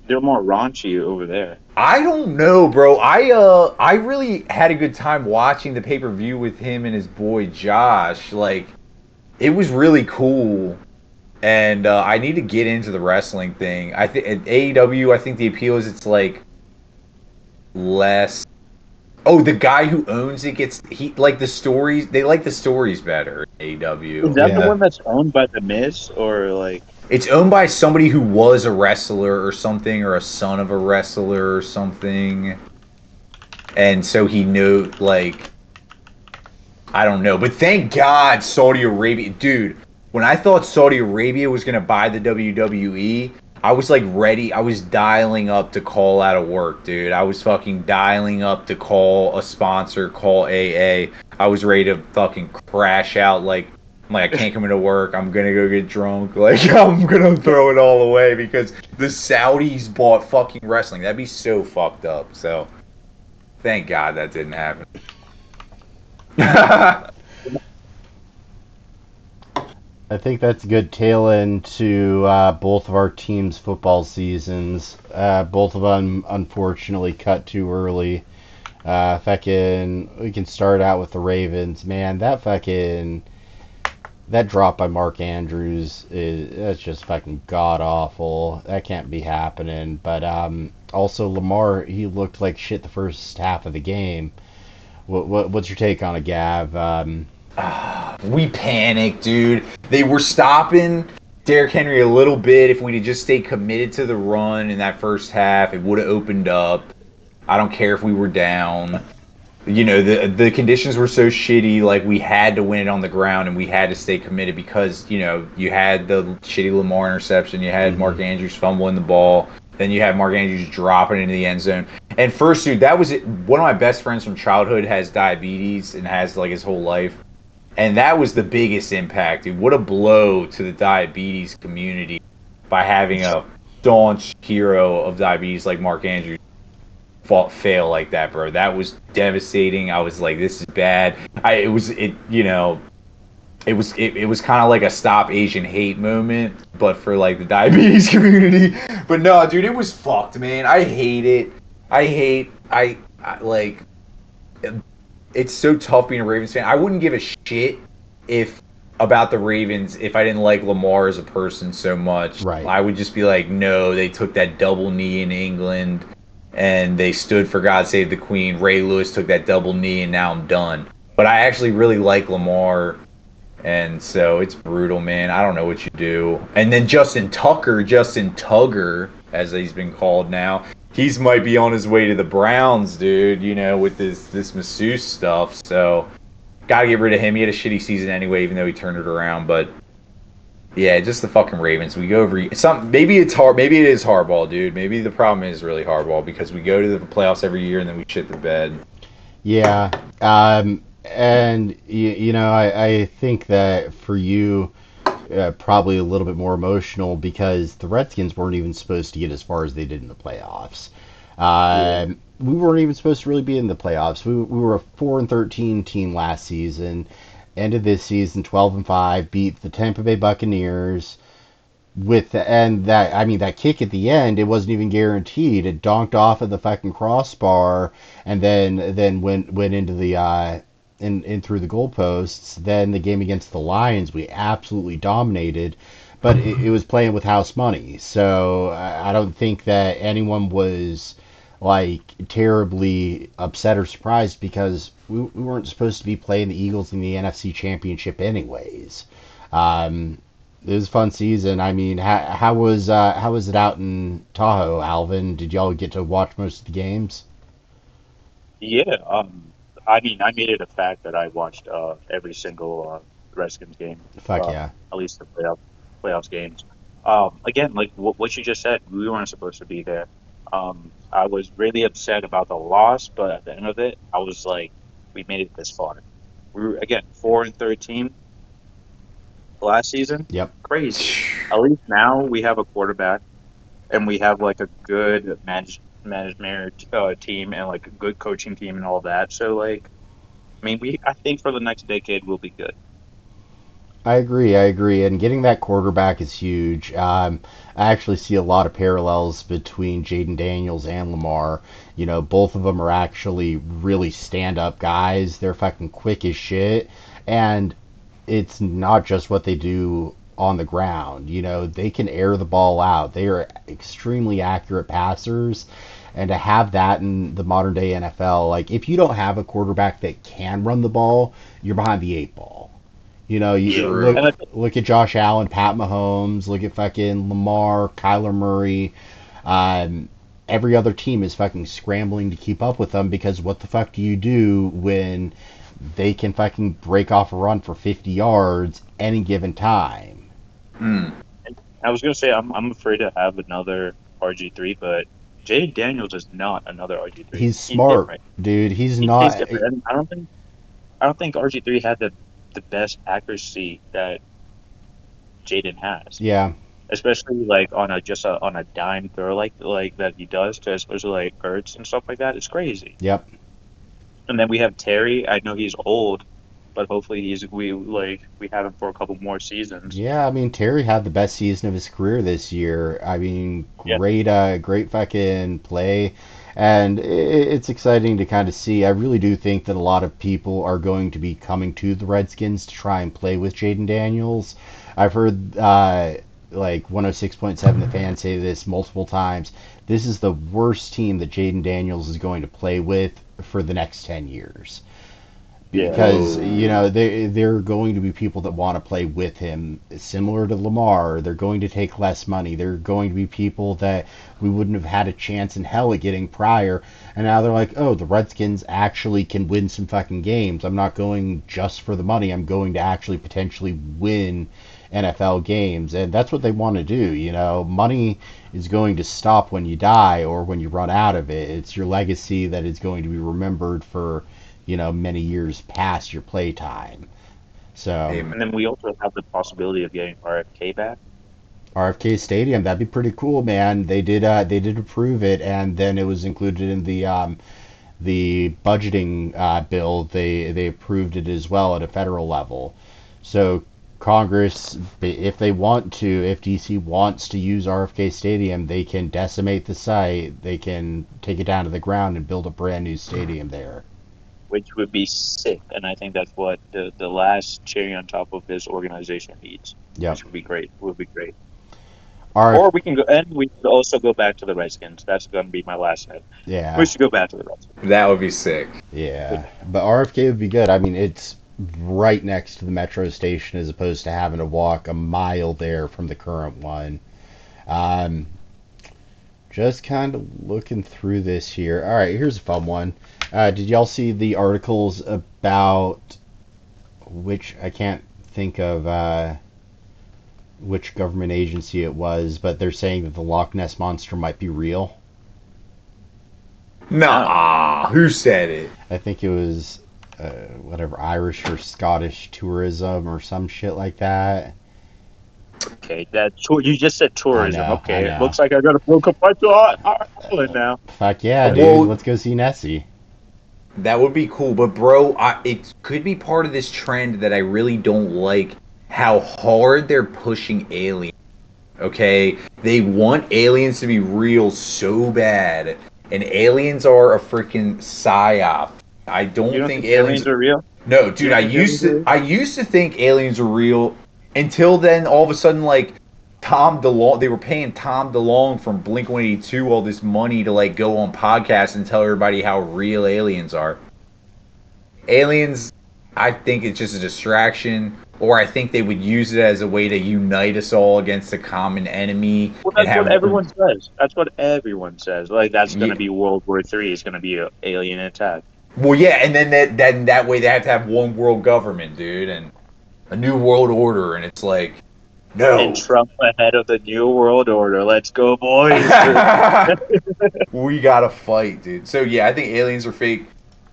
They're more raunchy over there. I don't know, bro. I really had a good time watching the pay-per-view with him and his boy Josh. Like, it was really cool. And I need to get into the wrestling thing. I think at AEW, I think the appeal is it's like less. Oh, the guy who owns it gets he like the stories. They like the stories better. Is AEW. that the Yeah. one that's owned by the Miz, or like? It's owned by somebody who was a wrestler or something, or a son of a wrestler or something. And so he knew, like, I don't know. But thank God Saudi Arabia, dude. When I thought Saudi Arabia was gonna buy the WWE, I was like ready. I was dialing up to call out of work, dude. I was fucking dialing up to call a sponsor, call AA. I was ready to fucking crash out. Like, I'm like, I can't come into work. I'm gonna go get drunk. Like, I'm gonna throw it all away because the Saudis bought fucking wrestling. That'd be so fucked up. So, thank God that didn't happen. I think that's a good tail end to both of our teams' football seasons. Both of them unfortunately cut too early. We can start out with the Ravens. Man, that drop by Mark Andrews that's just fucking god awful. That can't be happening. But also Lamar, he looked like shit the first half of the game. What's your take on it, Gav? We panicked, dude. They were stopping Derrick Henry a little bit. If we'd have just stayed committed to the run in that first half, it would have opened up. I don't care if we were down. the conditions were so shitty. Like we had to win it on the ground, and we had to stay committed because you had the shitty Lamar interception, you had Mark Andrews fumbling the ball, then you had Mark Andrews dropping into the end zone. And first, dude, that was it. One of my best friends from childhood has diabetes and has like his whole life, and that was the biggest impact, dude. What a blow to the diabetes community by having a staunch hero of diabetes like Mark Andrews fail like that, bro. That was devastating. I was like, this is bad. It was kind of like a stop Asian hate moment, but for like the diabetes community. But no, dude, it was fucked, man. I hate it. I like. It's so tough being a Ravens fan. I wouldn't give a shit about the Ravens if I didn't like Lamar as a person so much. Right. I would just be like, no, they took that double knee in England and they stood for God Save the Queen. Ray Lewis took that double knee and now I'm done. But I actually really like Lamar, and so it's brutal, man. I don't know what you do. And then Justin Tugger, as he's been called now, he's might be on his way to the Browns, dude, with this masseuse stuff. So gotta get rid of him. He had a shitty season anyway, even though he turned it around. But yeah, just the fucking Ravens. We go over maybe it's hard. Maybe it is hardball, dude. Maybe the problem is really hardball because we go to the playoffs every year and then we shit the bed. Yeah. And I think that for you, probably a little bit more emotional because the Redskins weren't even supposed to get as far as they did in the playoffs. We weren't even supposed to really be in the playoffs. We were a 4-13 team last season. Ended this season 12-5, beat the Tampa Bay Buccaneers that kick at the end, it wasn't even guaranteed. It donked off of the fucking crossbar and then went into the in through the goalposts. Then the game against the Lions, we absolutely dominated, but it was playing with house money. So I don't think that anyone was like terribly upset or surprised because we weren't supposed to be playing the Eagles in the NFC Championship anyways. It was a fun season. I mean, how was it out in Tahoe, Alvin? Did y'all get to watch most of the games? Yeah, I mean, I made it a fact that I watched every single Redskins game, Fuck yeah. at least the playoffs games. Again, like what you just said, we weren't supposed to be there. I was really upset about the loss, but at the end of it, I was like, we made it this far. We were again 4-13 last season. Yep. Crazy. At least now we have a quarterback, and we have like a good management team and like a good coaching team and all that. So like, I mean, I think for the next decade we'll be good. I agree. And getting that quarterback is huge. I actually see a lot of parallels between Jaden Daniels and Lamar. Both of them are actually really stand-up guys. They're fucking quick as shit, and it's not just what they do on the ground. They can air the ball out. They are extremely accurate passers. And to have that in the modern day NFL, like if you don't have a quarterback that can run the ball, you're behind the eight ball. You look at Josh Allen, Pat Mahomes, look at fucking Lamar, Kyler Murray. Every other team is fucking scrambling to keep up with them because what the fuck do you do when they can fucking break off a run for 50 yards any given time? I was gonna say I'm afraid to have another RG3, but Jaden Daniels is not another RG3. He's smart, dude. He's not. I don't think RG3 had the best accuracy that Jaden has. Yeah. Especially like on a dime throw like that he does to especially like Ertz and stuff like that. It's crazy. Yep. And then we have Terry. I know he's old, but hopefully we have him for a couple more seasons. Yeah, I mean Terry had the best season of his career this year. I mean, great fucking play, and it's exciting to kind of see. I really do think that a lot of people are going to be coming to the Redskins to try and play with Jaden Daniels. I've heard like 106.7 The Fan say this multiple times. This is the worst team that Jaden Daniels is going to play with for the next 10 years. because they're going to be people that want to play with him, similar to Lamar. They're going to take less money. They're going to be people that we wouldn't have had a chance in hell at getting prior, and now they're like, oh, the Redskins actually can win some fucking games. I'm not going just for the money. I'm going to actually potentially win NFL games, and that's what they want to do. Money is going to stop when you die or when you run out of it. It's your legacy that is going to be remembered for many years past your playtime. So, and then we also have the possibility of getting RFK back. RFK Stadium, that'd be pretty cool, man. They did approve it, and then it was included in the budgeting bill. They approved it as well at a federal level. So Congress, if DC wants to use RFK Stadium, they can decimate the site. They can take it down to the ground and build a brand new stadium there. Which would be sick, and I think that's what the last cherry on top of this organization needs. Yeah, which would be great. Or we can go, and we could also go back to the Redskins. That's going to be my last note. Yeah, we should go back to the Redskins. That would be sick. Yeah, but RFK would be good. I mean, it's right next to the metro station as opposed to having to walk a mile there from the current one. Just kind of looking through this here. All right, here's a fun one. Did y'all see the articles about which I can't think of which government agency it was, but they're saying that the Loch Ness Monster might be real? Nah, who said it? I think it was whatever, Irish or Scottish tourism or some shit like that. Okay, you just said tourism. I know. It looks like I got a broken pipe to Ireland now. Fuck yeah, dude. Well, let's go see Nessie. That would be cool, but bro, it could be part of this trend that I really don't like how hard they're pushing aliens. Okay? They want aliens to be real so bad, and aliens are a freaking psyop. I don't think aliens are real. No, dude, I used to think aliens were real until then all of a sudden like Tom DeLonge, they were paying Tom DeLonge from Blink-182 all this money to like go on podcasts and tell everybody how real aliens are. Aliens, I think it's just a distraction, or I think they would use it as a way to unite us all against a common enemy. Well, that's what everyone says. That's what everyone says. Like that's going to be World War III. It's going to be an alien attack. Well, yeah, and then that way they have to have one world government, dude, and a new world order, and it's like, no. And Trump ahead of the new world order. Let's go, boys. We gotta fight, dude. So yeah, I think aliens are fake.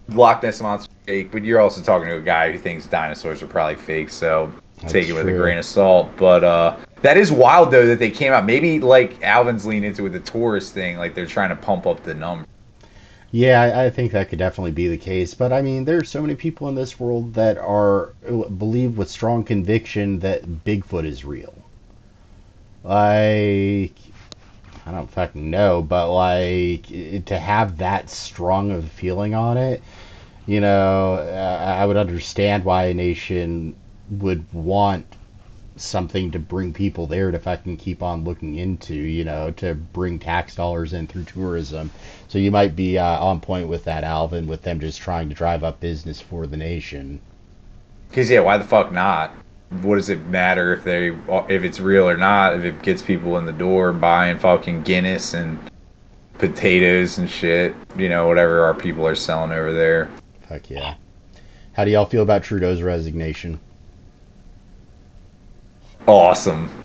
Loch Ness Monster is fake, but you're also talking to a guy who thinks dinosaurs are probably fake, so take it with a grain of salt. But that is wild though that they came out. Maybe like Alvin's leaning into with the tourist thing, like they're trying to pump up the number. Yeah, I think that could definitely be the case. But I mean, there's so many people in this world that believe with strong conviction that Bigfoot is real. Like, I don't fucking know, but like to have that strong of a feeling on it, I would understand why a nation would want something to bring people there to fucking keep on looking into, to bring tax dollars in through tourism. So you might be on point with that, Alvin, with them just trying to drive up business for the nation. Because, yeah, why the fuck not? What does it matter if it's real or not, if it gets people in the door buying fucking Guinness and potatoes and shit, whatever our people are selling over there. Fuck yeah. How do y'all feel about Trudeau's resignation? Awesome.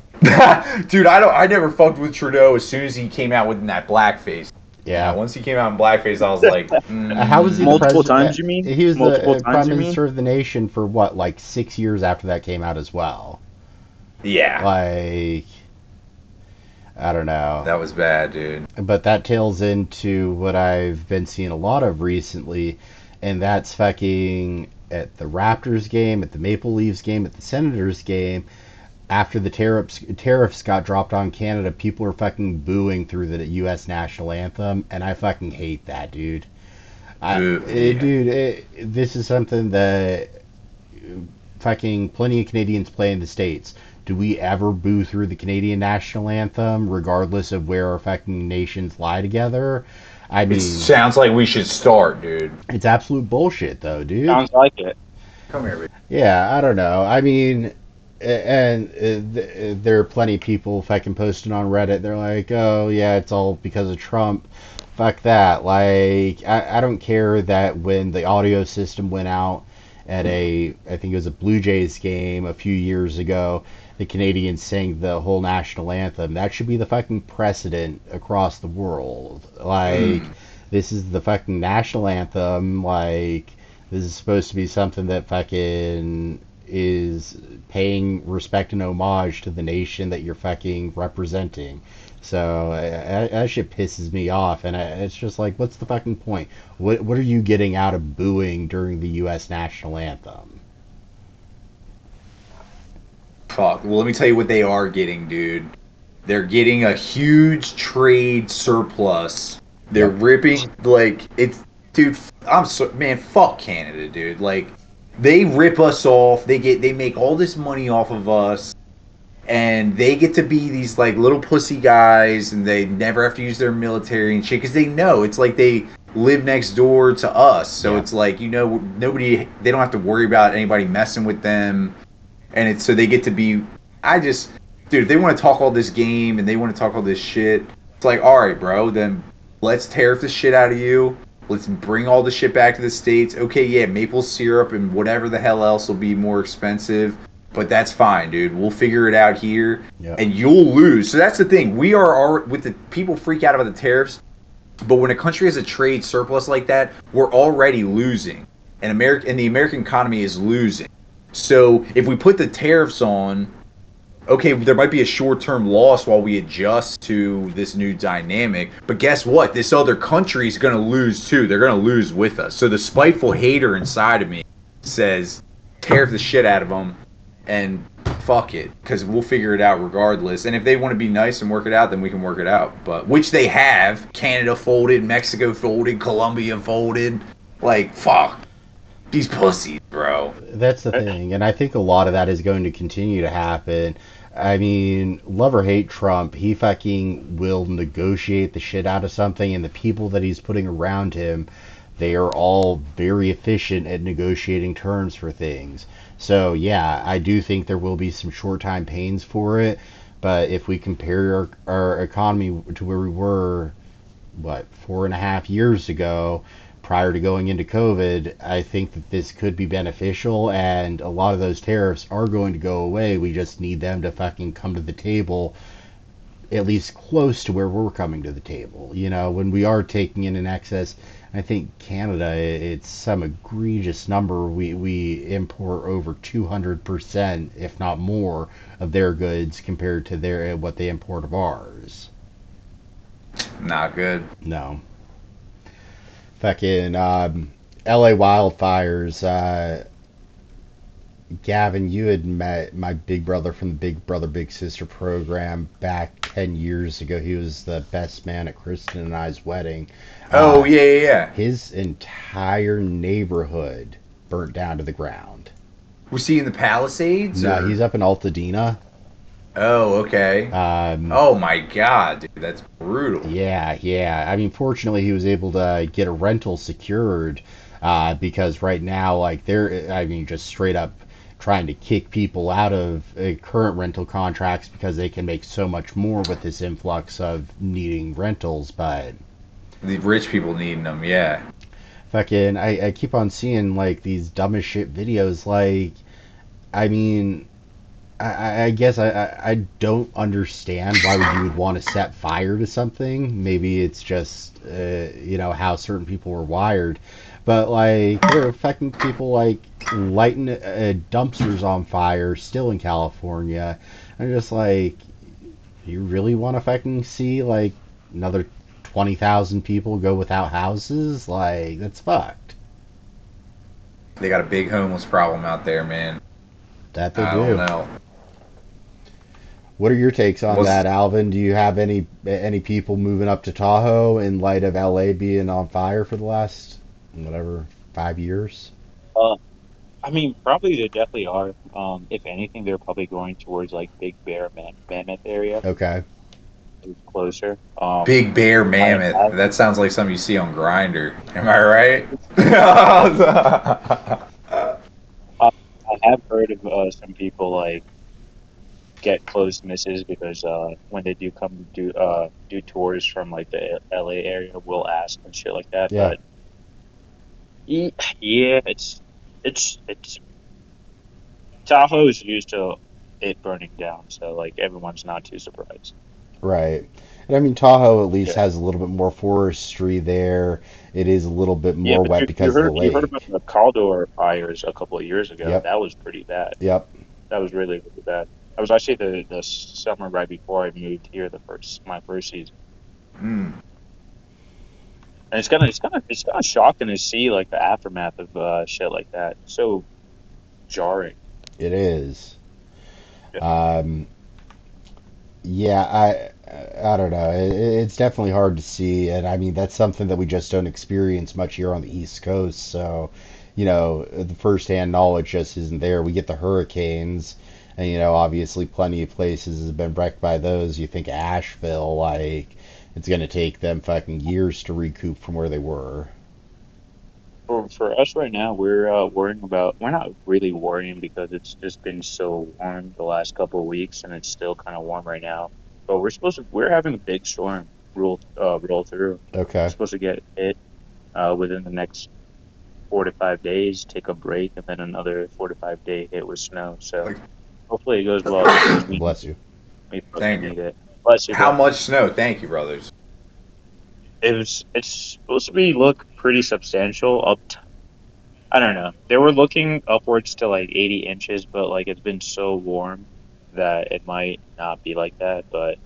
Dude, I never fucked with Trudeau as soon as he came out with that blackface. Yeah. Once he came out in blackface, I was like, How was he multiple times? You mean he was the prime minister of the nation for what, like 6 years after that came out as well? Yeah. Like, I don't know. That was bad, dude. But that tails into what I've been seeing a lot of recently, and that's fucking at the Raptors game, at the Maple Leafs game, at the Senators game. After the tariffs got dropped on Canada, people were fucking booing through the U.S. national anthem, and I fucking hate that, dude. This is something that fucking plenty of Canadians play in the States. Do we ever boo through the Canadian national anthem, regardless of where our fucking nations lie together? I mean, it sounds like we should start, dude. It's absolute bullshit, though, dude. Sounds like it. Come here, baby. Yeah, I don't know. I mean, and there are plenty of people fucking posting on Reddit. They're like, oh, yeah, it's all because of Trump. Fuck that. Like, I don't care that when the audio system went out at I think it was a Blue Jays game a few years ago, the Canadians sang the whole national anthem. That should be the fucking precedent across the world. Like, this is the fucking national anthem. Like, this is supposed to be something that fucking is paying respect and homage to the nation that you're fucking representing. So that shit pisses me off, and it's just like, what's the fucking point? What are you getting out of booing during the U.S. national anthem? Fuck. Well, let me tell you what they are getting, dude. They're getting a huge trade surplus. They're Yep. ripping like it's, dude. Man. Fuck Canada, dude. Like they rip us off. They make all this money off of us, and they get to be these like little pussy guys, and they never have to use their military and shit because they know it's like they live next door to us. So Yeah. it's like nobody. They don't have to worry about anybody messing with them, and it's so they get to be. Dude, if they want to talk all this game and they want to talk all this shit, it's like, all right, bro, then let's tariff the shit out of you. Let's bring all the shit back to the States. Okay, yeah, maple syrup and whatever the hell else will be more expensive, but that's fine, dude. We'll figure it out here, Yep. and you'll lose. So that's the thing. With the people freak out about the tariffs, but when a country has a trade surplus like that, we're already losing, and the American economy is losing. So if we put the tariffs on, okay, there might be a short-term loss while we adjust to this new dynamic, but guess what? This other country is going to lose too. They're going to lose with us. So the spiteful hater inside of me says, tariff the shit out of them and fuck it, because we'll figure it out regardless. And if they want to be nice and work it out, then we can work it out. But which they have. Canada folded, Mexico folded, Colombia folded. Like, fuck. These pussies, bro. That's the thing, and I think a lot of that is going to continue to happen. I mean, love or hate Trump, he fucking will negotiate the shit out of something, and the people that he's putting around him, they are all very efficient at negotiating terms for things. So, yeah, I do think there will be some short time pains for it, but if we compare our economy to where we were, 4.5 years ago, prior to going into COVID, I think that this could be beneficial, and a lot of those tariffs are going to go away. We just need them to fucking come to the table, at least close to where we're coming to the table. You know, when we are taking in an excess, I think Canada, it's some egregious number. We import over 200%, if not more, of their goods compared to what they import of ours. Not good. No. Fucking LA wildfires. Gavin, you had met my big brother from the Big Brother Big Sister program back 10 years ago. He was the best man at Kristen and I's wedding. Oh, yeah. His entire neighborhood burnt down to the ground. Was he in the Palisades? No, or? he's up in Altadena. Oh, okay. Oh my god, dude, that's brutal. Yeah. I mean, fortunately, he was able to get a rental secured because right now, like, just straight up trying to kick people out of current rental contracts because they can make so much more with this influx of needing rentals. But The rich people needing them, yeah. fucking, I keep on seeing, like, these dumb as shit videos. Like, I mean, I guess I don't understand why you would want to set fire to something. Maybe it's just, how certain people are wired. But, like, there are fucking people, like, lighting dumpsters on fire still in California. I'm just like, you really want to fucking see, like, another 20,000 people go without houses? Like, that's fucked. They got a big homeless problem out there, man. That they I do. don't know. What are your takes on that, Alvin? Do you have any people moving up to Tahoe in light of LA being on fire for the last 5 years? I mean, probably they definitely are. If anything, they're probably going towards like Big Bear, Mammoth area. Okay. It's closer. Big Bear Mammoth. That sounds like something you see on Grindr. Am I right? have heard of some people like get closed misses because when they do come do tours from like the LA area, we'll ask and shit like that. Yeah. But yeah, it's Tahoe's used to it burning down, so like everyone's not too surprised. Right. And I mean, Tahoe at least Yeah, has a little bit more forestry there. It is a little bit yeah, more but wet because of the you heard lake. about the Caldor fires a couple of years ago. Yep. That was pretty bad. Yep. That was really really bad. That was actually the summer right before I moved here, my first season. Mm. And it's kind of shocking to see like the aftermath of shit like that. So jarring. It is. Yeah. Um, yeah, I don't know. It's definitely hard to see, and I mean that's something that we just don't experience much here on the East Coast. So, the firsthand knowledge just isn't there. We get the hurricanes, and obviously plenty of places have been wrecked by those. You think Asheville, like it's gonna take them fucking years to recoup from where they were. For us right now, we're not really worrying because it's just been so warm the last couple of weeks and it's still kind of warm right now. But we're having a big storm roll through. We're Okay. supposed to get hit within the next 4 to 5 days, take a break, and then another 4 to 5 day hit with snow. So Like, hopefully it goes well because Bless you. we fucking thank you. need it. Bless you, How bro. much snow? Thank you, brothers. It's supposed to be look pretty substantial I don't know. They were looking upwards to like 80 inches, but like it's been so warm that it might not be like that. But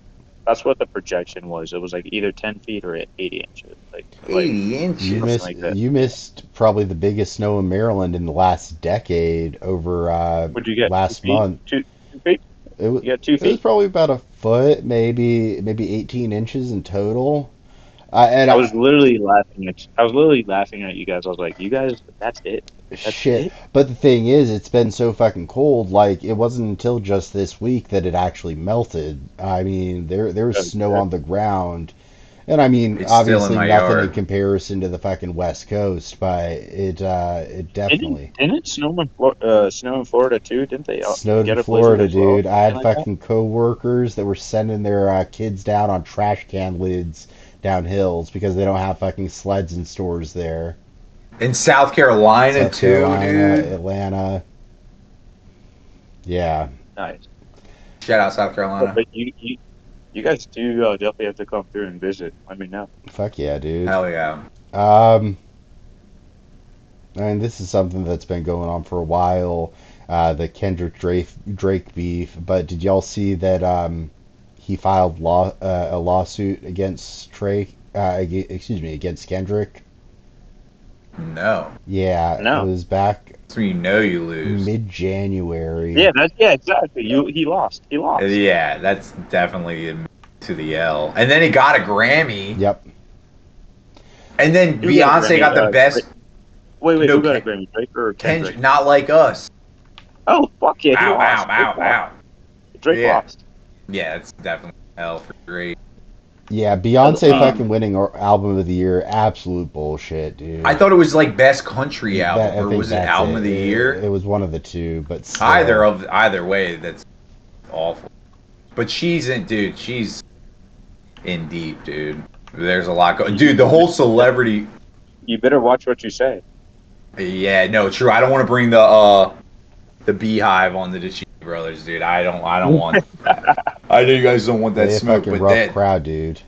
that's what the projection was. It was like either 10 feet or 80 inches, like 80 You inches. something missed like that. you missed probably the biggest snow in Maryland in the last decade over What'd you get? Two last feet? month. Two feet? It was, You got two it was feet? probably about a foot, maybe 18 inches in total. And I was literally laughing at you guys. I was like, you guys, that's it. That's shit. it. But the thing is, it's been so fucking cold. Like it wasn't until just this week that it actually melted. I mean, there was Oh, snow shit. on the ground. And I mean, It's still in obviously my nothing in yard. comparison to the fucking West Coast, but it definitely Didn't it snow in Florida too? Didn't they snowed in get a blizzard Florida, as well? dude. I Something had like that? fucking coworkers that were sending their kids down on trash can lids down hills because they don't have fucking sleds in stores there. In South Carolina, South too, Carolina, dude. Atlanta. Yeah. Nice. Shout out South But Carolina. you guys do definitely have to come through and visit. Let me know. Fuck yeah, dude. Hell yeah. Um, I mean, this is something that's been going on for a while, the Kendrick Drake beef. But did y'all see that he filed a lawsuit against Drake? Excuse me, against Kendrick. No. Yeah, it No. was back That's when you know you lose. mid-January. Yeah, exactly. He lost. He lost. Yeah, that's definitely to the L. And then he got a Grammy. Yep. And then Who got a Beyonce Grammy? got the best. Wait, No, who got a Grammy? Drake or Kendrick, Kendrick? not like us. Oh, fuck yeah, he Ow, lost. ow, ow, ow. Drake Yeah. lost. Yeah, it's definitely L for Drake. Yeah, Beyonce Um, fucking winning album of the year, absolute bullshit, dude. I thought it was like best country album, I or think was it that's album it. of the year? It was one of the two, but still. Either way, that's awful. But she's in deep, dude. There's a lot going. Dude, the whole celebrity. You better watch what you say. Yeah, no, true. I don't want to bring the beehive on the Dashiki Brothers, dude. I don't want. I know you guys don't want that They a smoke, fucking but rough that crowd, dude.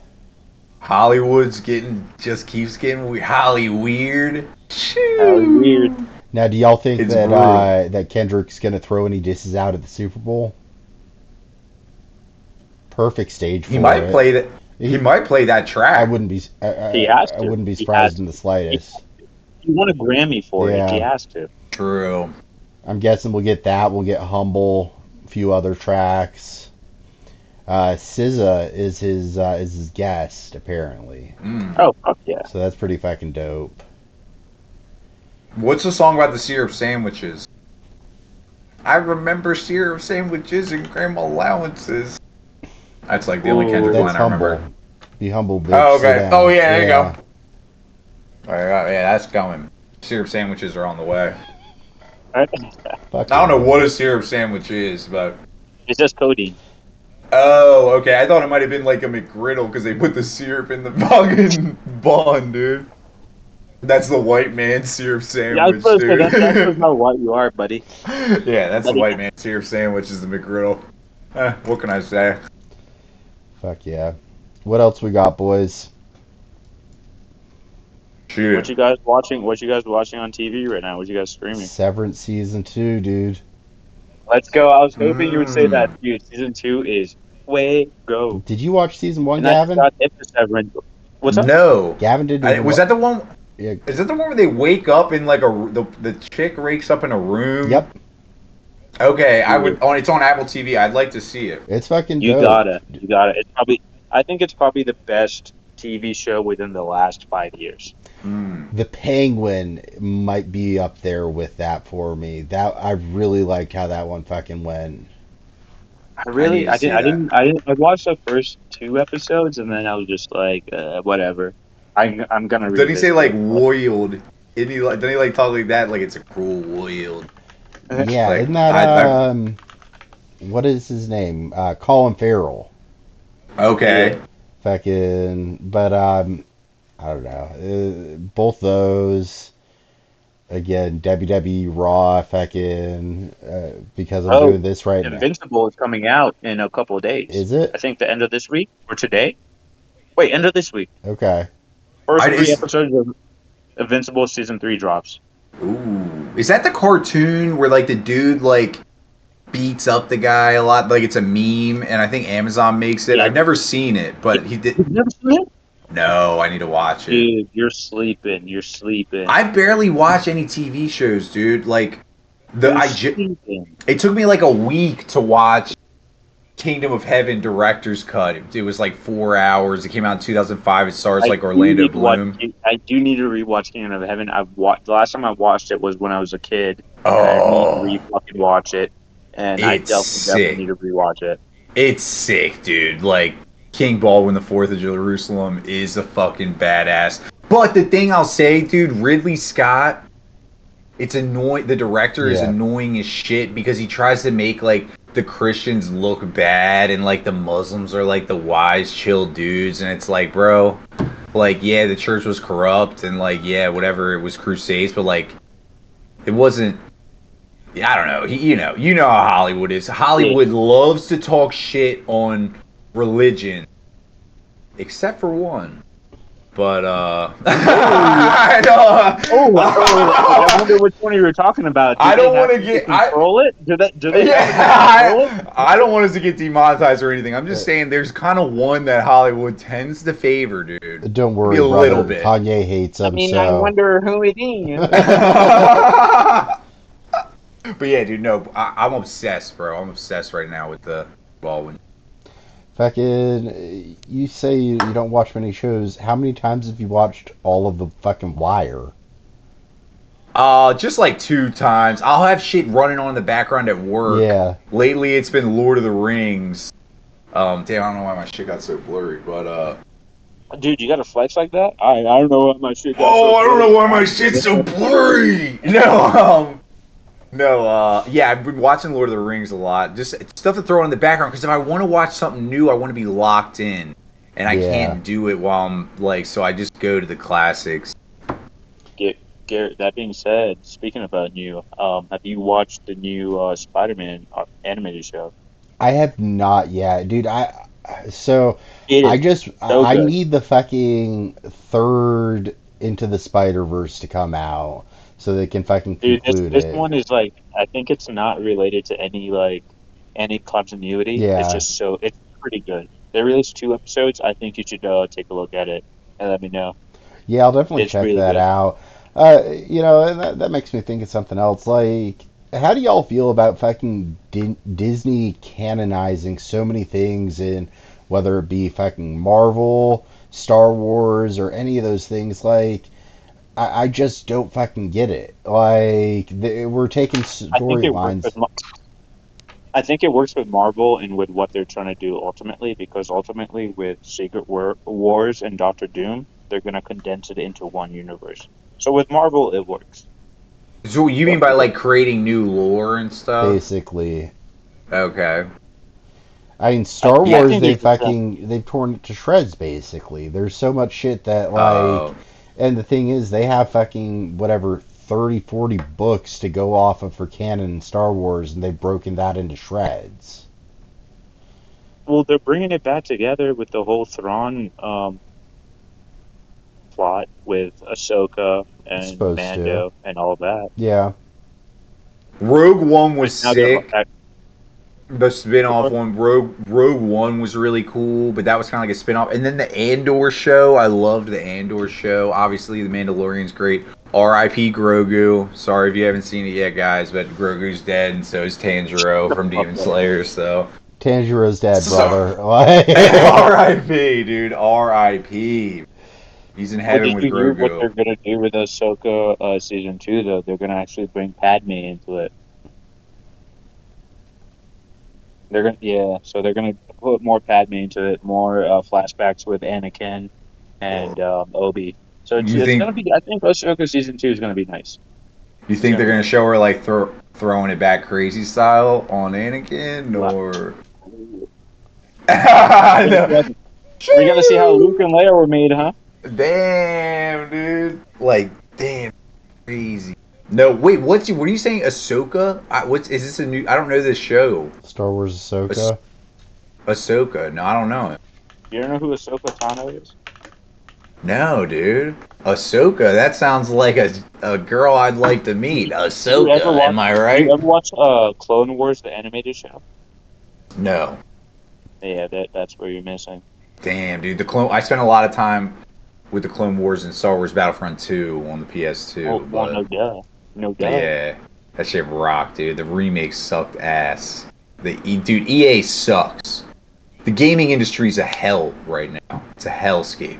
Hollywood's just keeps getting Holly weird. Weird. Now, do y'all think It's that brutal. that Kendrick's gonna throw any disses out at the Super Bowl? Perfect stage for He might it. play that. He might play that track. I wouldn't be. He has I to. wouldn't be He surprised has in the He, slightest. he won a Grammy for it. He Yeah, has to. True. I'm guessing we'll get that. We'll get Humble, a few other tracks. SZA is his guest apparently, Mm. Oh, fuck yeah. so that's pretty fucking dope. What's the song about the syrup sandwiches? I remember syrup sandwiches and grandma allowances. That's like the only Ooh, Kendrick That's line I Humble. remember. Be humble, bitch. Oh, sit okay. down. Oh, yeah, there you go. All right, yeah, that's coming. Syrup sandwiches are on the way. Fuck I don't know yeah. what a syrup sandwich is, but It's just codeine. oh, okay. I thought it might have been like a McGriddle because they put the syrup in the fucking bun, dude. That's the white man syrup Yeah, I was sandwich, supposed to say that's dude. how white you are, buddy. Yeah, that's the Buddy. white man syrup sandwich is the McGriddle. What can I say? Fuck yeah. What else we got, boys? Shoot. What you guys watching? What you guys watching on TV right now? What you guys streaming? Severance season 2, dude. Let's go. I was hoping you would say that, Mm. dude. Season 2 is way go, Did you watch season 1, and I Gavin? forgot if the Severance. What's up? No. Gavin didn't even Was that the one? Yeah. Is that the one where they wake up in like the chick wakes up in a room? Yep. Okay, I Dude, would. Oh, it's on Apple TV. I'd like to see it. It's fucking you dope. gotta. It's probably. I think it's probably the best TV show within the last 5 years. The Penguin might be up there with that for me. That I really liked how that one fucking went. I really, need to I see didn't, I that. didn't, I didn't. I watched the first 2 episodes, and then I was just like, whatever. I'm gonna read. Didn't he say like "woiled"? Didn't he like talk like that? Like it's a cruel woiled. Yeah, Like, isn't that I- what is his name? Colin Farrell. Okay. Fucking, but I don't know. Both those again, WWE Raw. Fucking, because I'm Oh, doing this right now. Invincible is coming out in a couple of days. Is it? I think the end of this week or today. Wait, end of this week. Okay. First three it's- episodes of Invincible season 3 drops. Ooh, is that the cartoon where like the dude like beats up the guy a lot? Like it's a meme, and I think Amazon makes it. Yeah. I've never seen it, but he did. You've never seen it? No, I need to watch it. Dude, you're sleeping. You're sleeping. I barely watch any TV shows, dude. Like Sleeping. it took me like a week to watch Kingdom of Heaven director's cut. It was like 4 hours. It came out in 2005. It stars like Orlando Bloom. I do need to rewatch Kingdom of Heaven. The last time I watched it was when I was a kid. And Oh. I need to fucking watch it. And I It's definitely sick. need to rewatch it. It's sick, dude. Like King Baldwin IV of Jerusalem is a fucking badass. But the thing I'll say, dude, Ridley Scott, it's annoying. The director is Yeah. annoying as shit because he tries to make like the Christians look bad and like the Muslims are like the wise, chill dudes, and it's like, bro, like yeah, the church was corrupt and like yeah, whatever, it was crusades, but like it wasn't. I don't know. You know how Hollywood is. Hollywood loves to talk shit on religion, except for one. But I know. I wonder which one you were talking about. I don't want to get control it. Do they? I don't want us to get demonetized or anything. I'm just saying there's kind of one that Hollywood tends to favor, dude. Don't worry, Maybe a brother. little bit. Kanye hates him, so. I wonder who it is. But yeah, dude, no, I'm obsessed, bro. I'm obsessed right now with the Baldwin. Fucking, you say you don't watch many shows. How many times have you watched all of the fucking Wire? Just like 2 times. I'll have shit running on in the background at work. Yeah. Lately, it's been Lord of the Rings. Damn, I don't know why my shit got so blurry, but Dude, you got a flex like that? I don't know why my shit got oh, I don't know why my shit's so blurry. No, yeah, I've been watching Lord of the Rings a lot. Just stuff to throw on in the background because if I want to watch something new, I want to be locked in, and I can't do it while I'm like. So I just go to the classics. Garrett, that being said, speaking about new, have you watched the new Spider-Man animated show? I have not yet, dude. I Good. need the fucking third Into the Spider-Verse to come out so they can fucking conclude this it. one is like, I think it's not related to any continuity. Yeah. It's pretty good. They released 2 episodes. I think you should take a look at it and let me know. Yeah, I'll definitely It's check really that good. out. And that makes me think of something else. Like, how do y'all feel about fucking Disney canonizing so many things in, whether it be fucking Marvel, Star Wars, or any of those things? Like, I just don't fucking get it. Like, we're taking storylines. I think it works with Marvel and with what they're trying to do ultimately, because ultimately with Secret Wars and Doctor Doom, they're going to condense it into one universe. So with Marvel, it works. So you mean by like creating new lore and stuff? basically. Okay. I mean, Star I Wars, think it's the they've torn it to shreds, basically. There's so much shit that, like, Oh. and the thing is, they have fucking, whatever, 30, 40 books to go off of for canon in Star Wars, and they've broken that into shreds. well, they're bringing it back together with the whole Thrawn plot with Ahsoka It's and supposed to. Mando and all that. Yeah. Rogue One was Like now they're sick. The spin-off one, Rogue One was really cool, but that was kind of like a spin-off. And then the Andor show, I loved the Andor show. Obviously, the Mandalorian's great. R.I.P. Grogu. Sorry if you haven't seen it yet, guys, but Grogu's dead, and so is Tanjiro from Demon Slayer. So Tanjiro's dead, So- brother. R.I.P. dude, R.I.P. He's in Well, heaven did with you hear what they're Grogu. gonna do with Ahsoka season 2 though? They're gonna actually bring Padme into it. So they're gonna put more Padme into it, more flashbacks with Anakin and Obi. So You it's think gonna be. I think Ahsoka season 2 is gonna be nice. you It's think gonna they're be gonna show her like throwing it back crazy style on Anakin, wow. or I know. We're gonna see how Luke and Leia were made, huh? Damn, dude. Like, damn, crazy. No, wait. What are you saying? Ahsoka? What's is this a new? I don't know this show. Star Wars Ah- Ahsoka. Ahsoka. No, I don't know it. You don't know who Ahsoka Tano is? No, dude. Ahsoka. That sounds like a girl I'd like to meet. You ever Ahsoka. watch? Am I You right? ever watch Clone Wars, the animated show? No. Yeah, that's where you're missing. Damn, dude. The clone. I spent a lot of time with the Clone Wars and Star Wars Battlefront 2 on the PS2, Well, but no duh. yeah, that shit rocked, dude. The remake sucked ass. Dude, EA sucks. The gaming industry's a hell right now. It's a hellscape.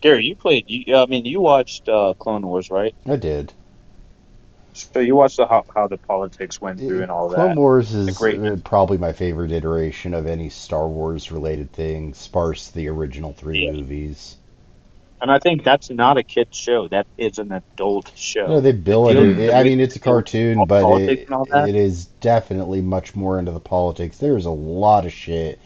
Gary, you played. I mean, you watched Clone Wars, right? I did. So you watched how the politics went through and all Clone that. Wars The is greatness. probably my favorite iteration of any Star Wars related thing, sparse the original three Yeah. movies. And I think that's not a kid's show. That is an adult show. No, they bill it. Mm. I mean, it's a cartoon, but Politics and all that. it is definitely much more into the politics. There's a lot of shit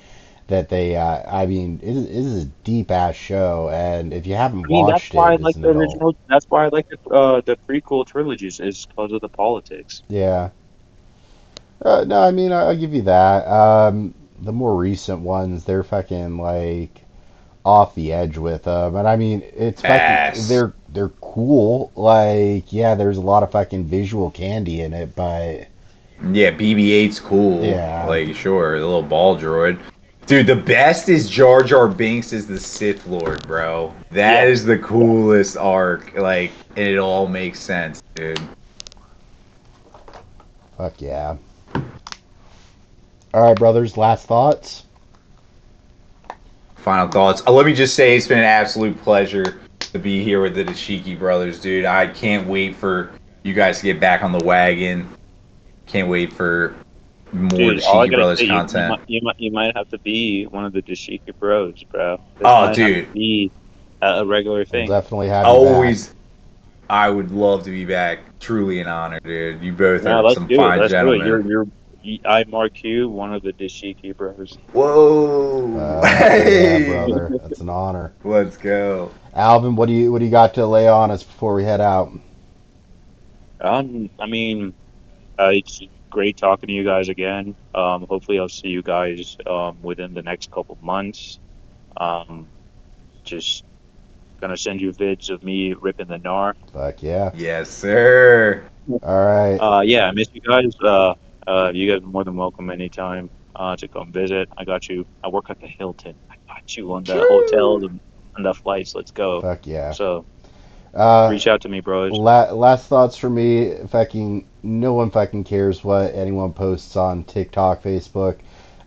that they. I mean, it is a deep ass show, and if you haven't I mean, that's watched why I it as like an the adult, original. That's why I like the prequel trilogies is because of the politics. yeah. No, I mean, I'll give you that. The more recent ones, they're fucking like off the edge with them, and I mean, it's fucking Ass. they're cool. Like, yeah, there's a lot of fucking visual candy in it, but Yeah, BB-8's cool. yeah, Like, sure, the little ball droid. Dude, the best is Jar Jar Binks as the Sith Lord, bro. That Yeah. is the coolest arc. Like, and it all makes sense, dude. fuck yeah. All right, brothers, last thoughts. Final thoughts. Let me just say it's been an absolute pleasure to be here with the Dashiki Brothers, dude. I can't wait for you guys to get back on the wagon. Can't wait for more Dude, all I Dashiki gotta Brothers say, content. you might have to be one of the Dashiki Bros, bro. This Oh, might have dude. to be a regular We'll thing. definitely have you Always, I would love to be back. Truly an honor, dude. You both Yeah, are let's some do it. fine Let's do it. gentlemen. I mark you one of the Dashiki Bros. Whoa. back. Yeah, Hey. brother, that's an honor. Let's go. Alvin, what do you got to lay on us before we head out? I mean, it's great talking to you guys again. Hopefully, I'll see you guys within the next couple months. Just gonna send you vids of me ripping the gnar. Fuck yeah. Yes, sir. All right. Yeah, I miss you guys. You guys are more than welcome anytime to come visit. I got you. I work at the Hilton. I got you on the hotels and the flights. Let's go. Fuck yeah. So Uh, reach out to me, bros. last thoughts for me. Fucking no one fucking cares what anyone posts on TikTok, Facebook.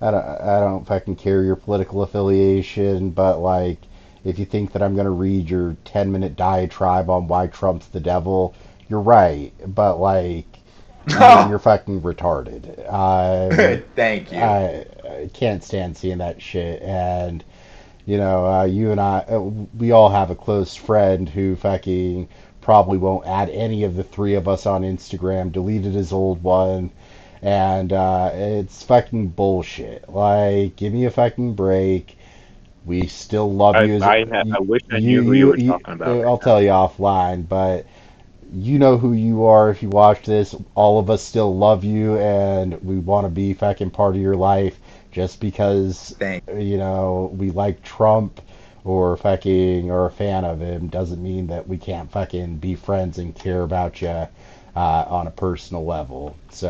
I don't fucking care your political affiliation, but like, if you think that I'm gonna read your 10-minute diatribe on why Trump's the devil, you're right. But like, you're fucking retarded. Thank you. I can't stand seeing that shit. And you know, you and I, we all have a close friend who fucking probably won't add any of the three of us on Instagram, deleted his old one, and it's fucking bullshit. Like, give me a fucking break. We still love you as I wish I knew who you were talking about right I'll now. tell you offline, but you know who you are if you watch this. All of us still love you, and we want to be fucking part of your life. Just because Thank we like Trump or fucking are a fan of him doesn't mean that we can't fucking be friends and care about you on a personal level. So.